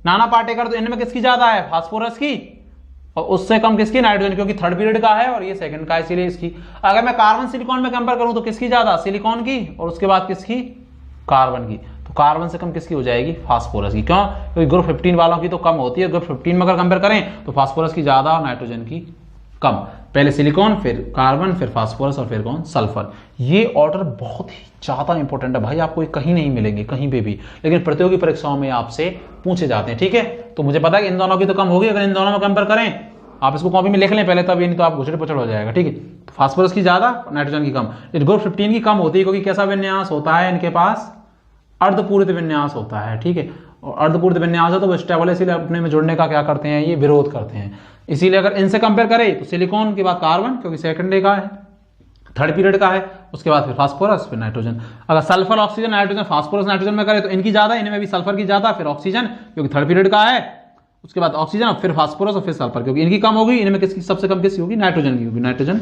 नाना पाटेकर, तो इनमें किसकी ज्यादा है, फास्फोरस की, और उससे कम किसकी, नाइट्रोजन, क्योंकि थर्ड पीरियड का है और ये सेकंड का है, इसीलिए इसकी। अगर मैं कार्बन सिलिकॉन में कंपेयर करूं तो किसकी ज्यादा, सिलिकॉन की, और उसके बाद किसकी, कार्बन की। तो कार्बन से कम किसकी हो जाएगी, फास्फोरस की। क्यों, क्योंकि ग्रुप 15 वालों की तो कम होती है, ग्रुप 15 में अगर कंपेयर करें तो फास्फोरस की ज्यादा और नाइट्रोजन की कम। पहले सिलिकॉन, फिर कार्बन, फिर फास्फोरस, और फिर कौन, सल्फर। ये ऑर्डर बहुत ही ज्यादा इंपॉर्टेंट है भाई, आपको कहीं नहीं मिलेंगे, कहीं पे भी, लेकिन प्रतियोगी परीक्षाओं में आपसे पूछे जाते हैं, ठीक है। तो मुझे पता है कि इन दोनों की तो कम होगी, अगर इन दोनों में कंपेयर करें, आप इसको कॉपी में लिख लें पहले, तब ये नहीं तो आप घुसड़ पुचड़ हो जाएगा, ठीक है। तो फास्फोरस की ज्यादा, नाइट्रोजन की कम। लेकिन ग्रुप 15 की कम होती है, क्योंकि कैसा विन्यास होता है इनके पास, अर्धपूरित विन्यास होता है, ठीक है। और अर्धपूरित विन्यास है तो वो स्टेबल, इसीलिए अपने में जुड़ने का क्या करते हैं, ये विरोध करते हैं। इसीलिए अगर इनसे कंपेयर करें तो सिलिकॉन के बाद कार्बन, क्योंकि सेकंड डे का है, थर्ड पीरियड का है, उसके बाद फिर फास्फोरस, फिर नाइट्रोजन। अगर sulphur, oxygen, nitrogen, phosphorus, nitrogen में करें तो इनकी ज्यादा, इनमें भी सल्फर की ज्यादा, फिर ऑक्सीजन क्योंकि थर्ड पीरियड का है, उसके बाद ऑक्सीजन, और फिर फास्फोरस, और फिर सल्फर, क्योंकि इनकी कम होगी, इनमें किसकी सबसे कम किसकी होगी, नाइट्रोजन की होगी, नाइट्रोजन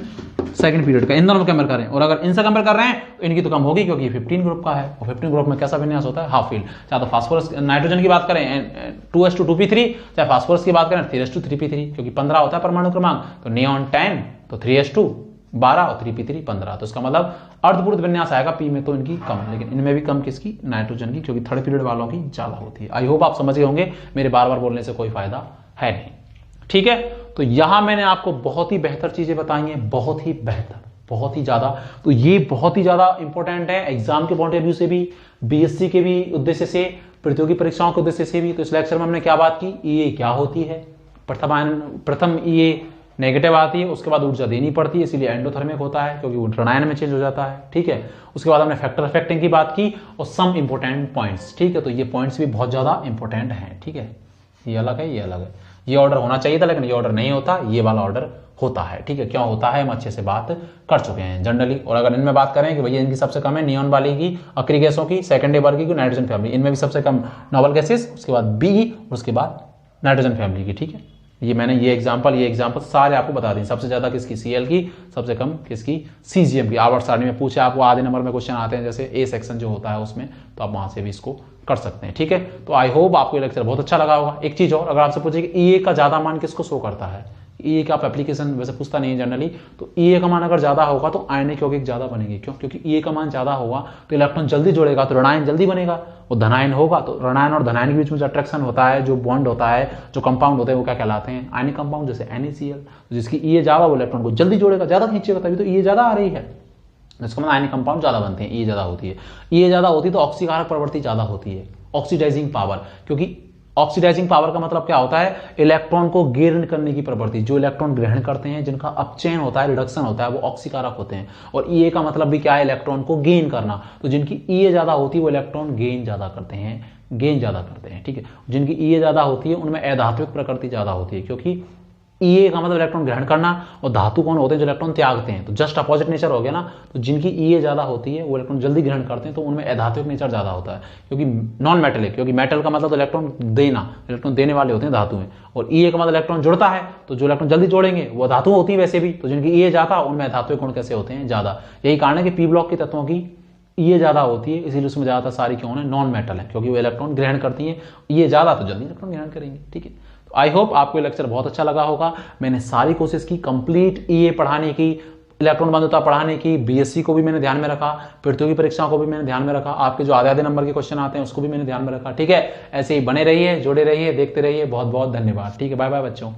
सेकंड पीरियड का। इन दोनों में कंपेयर करें, और अगर इनसे कंपेयर कर रहे हैं तो इनकी तो कम होगी, क्योंकि 15 ग्रुप का है, और 15 ग्रुप में कैसा विन्यास होता है, हाफ फील्ड। चाहे तो फास्फोरस, नाइट्रोजन की बात करें 2s2 चाहे फास्फोरस की बात करें 3s2 क्योंकि 15 होता है परमाणु क्रमांक, तो नियॉन 10 तो 3s2 और 3p3 तो इसका मतलब अर्धपूरित विन्यास आएगा पी में, तो इनकी कम, लेकिन इनमें भी कम किसकी, नाइट्रोजन की, क्योंकि थर्ड पीरियड वालों की ज्यादा होती है। आई होप आप समझ गए होंगे, मेरे बार बार बोलने से कोई फायदा है नहीं, ठीक है। तो यहां मैंने आपको बहुत ही बेहतर चीजें बताई हैं, बहुत ही बेहतर, बहुत ही ज्यादा। तो ये बहुत ही ज्यादा इंपॉर्टेंट है एग्जाम के पॉइंट ऑफ व्यू से भी, बीएससी के भी उद्देश्य से, प्रतियोगी परीक्षाओं के उद्देश्य से भी। तो इस लेक्चर में हमने क्या बात की, ये क्या होती है, प्रथम ये नेगेटिव आती है, उसके बाद ऊर्जा देनी पड़ती है, इसीलिए एंडोथर्मिक होता है, क्योंकि वो ऋणायन में चेंज हो जाता है, ठीक है। उसके बाद हमने फैक्टर अफेक्टिंग की बात की और सम इंपॉर्टेंट पॉइंट्स, ठीक है। तो ये पॉइंट्स भी बहुत ज्यादा इंपॉर्टेंट हैं, ठीक है। ये अलग है, ये अलग है, ये ऑर्डर होना चाहिए था लेकिन ये ऑर्डर नहीं होता, ये वाला ऑर्डर होता है। ठीक है, क्यों होता है हम अच्छे से बात कर चुके हैं जनरली। और अगर इनमें बात करें कि भैया इनकी सबसे कम है नियॉन वाली की, अक्री गैसों की, सेकेंडरी वर्ग की, नाइट्रोजन फैमिली, इनमें भी सबसे कम नोबल गैसेस, उसके बाद बी, उसके बाद नाइट्रोजन फैमिली की। ठीक है, ये मैंने ये एग्जांपल सारे आपको बता दें। सबसे ज्यादा किसकी, Cl की, सबसे कम किसकी, Cgm की। आवर्त सारणी में पूछे आपको, आधे नंबर में क्वेश्चन आते हैं जैसे ए सेक्शन जो होता है उसमें, तो आप वहां से भी इसको कर सकते हैं। ठीक है, तो आई होप आपको ये लेक्चर बहुत अच्छा लगा होगा। एक चीज और, अगर आपसे पूछे कि ईए का ज्यादा मान किसको शो करता है, ईए का आप एप्लीकेशन वैसे पूछता नहीं है जनरली, तो ईए का मान अगर ज्यादा होगा तो आयनिक यौगिक ज्यादा बनेंगे। क्यों? क्योंकि ईए का मान ज्यादा होगा तो इलेक्ट्रॉन जल्दी जुड़ेगा, तो ऋणायन जल्दी बनेगा। और धनायन होगा तो ऋणायन और धनायन के बीच में जो अट्रैक्शन होता है, जो बॉन्ड होता है, जो कंपाउंड होते हैं, वो क्या कहलाते हैं, आयनिक कंपाउंड, जैसे NaCl। तो जिसकी ईए ज्यादा वो इलेक्ट्रॉन को जल्दी जोड़ेगा, ज्यादा खींचेगा, तभी तो ईए ज्यादा आ रही है। इसका मतलब आयनिक कंपाउंड ज्यादा बनते हैं, ईए ज्यादा होती है। ईए ज्यादा होती है तो ऑक्सीकारक प्रवृत्ति ज्यादा होती है, ऑक्सीडाइजिंग पावर। क्योंकि ऑक्सीडाइजिंग पावर का मतलब क्या होता है, इलेक्ट्रॉन को गेन करने की प्रवृत्ति। जो इलेक्ट्रॉन ग्रहण करते हैं, जिनका अपचयन होता है, रिडक्शन होता है, वो ऑक्सीकारक होते हैं। और ईए का मतलब भी क्या है, इलेक्ट्रॉन को गेन करना। तो जिनकी ईए ज्यादा होती है वो इलेक्ट्रॉन गेन ज्यादा करते हैं। ठीक है, जिनकी ईए ज्यादा होती है उनमें अधात्विक प्रकृति ज्यादा होती है, क्योंकि ईए का मतलब इलेक्ट्रॉन ग्रहण करना, और धातु कौन होते हैं, जो इलेक्ट्रॉन त्यागते हैं। तो जस्ट अपोजिट नेचर हो गया ना। तो जिनकी ईए ज्यादा होती है वो इलेक्ट्रॉन जल्दी ग्रहण करते हैं, तो उनमें अधात्विक नेचर ज्यादा होता है। क्योंकि नॉन मेटलिक, क्योंकि मेटल का मतलब तो इलेक्ट्रॉन देना, इलेक्ट्रॉन देने वाले होते हैं धातु में। और ईए का मतलब इलेक्ट्रॉन जुड़ता है, तो जो इलेक्ट्रॉन जल्दी जोड़ेंगे वो धातु होती है वैसे भी। तो जिनकी ईए ज्यादा, उनमें अधात्विक गुण कैसे होते हैं, ज्यादा। यही कारण है कि पी ब्लॉक के तत्वों की ईए ज्यादा होती है, इसीलिए उसमें ज्यादातर सारी क्यों है, नॉन मेटल है, क्योंकि वो इलेक्ट्रॉन ग्रहण करती है। ईए ज्यादा तो जल्दी इलेक्ट्रॉन ग्रहण करेंगे। ठीक है, आई होप आपको ये लेक्चर बहुत अच्छा लगा होगा। मैंने सारी कोशिश की कंप्लीट ईए पढ़ाने की, इलेक्ट्रॉन बंधुता पढ़ाने की, बीएससी को भी मैंने ध्यान में रखा, प्रतियोगी परीक्षाओं को भी मैंने ध्यान में रखा, आपके जो आधे नंबर के क्वेश्चन आते हैं उसको भी मैंने ध्यान में रखा। ठीक है, ऐसे ही बने रहिए, जुड़े रहिए, देखते रहिए। बहुत बहुत धन्यवाद। ठीक है, बाय बाय बच्चों।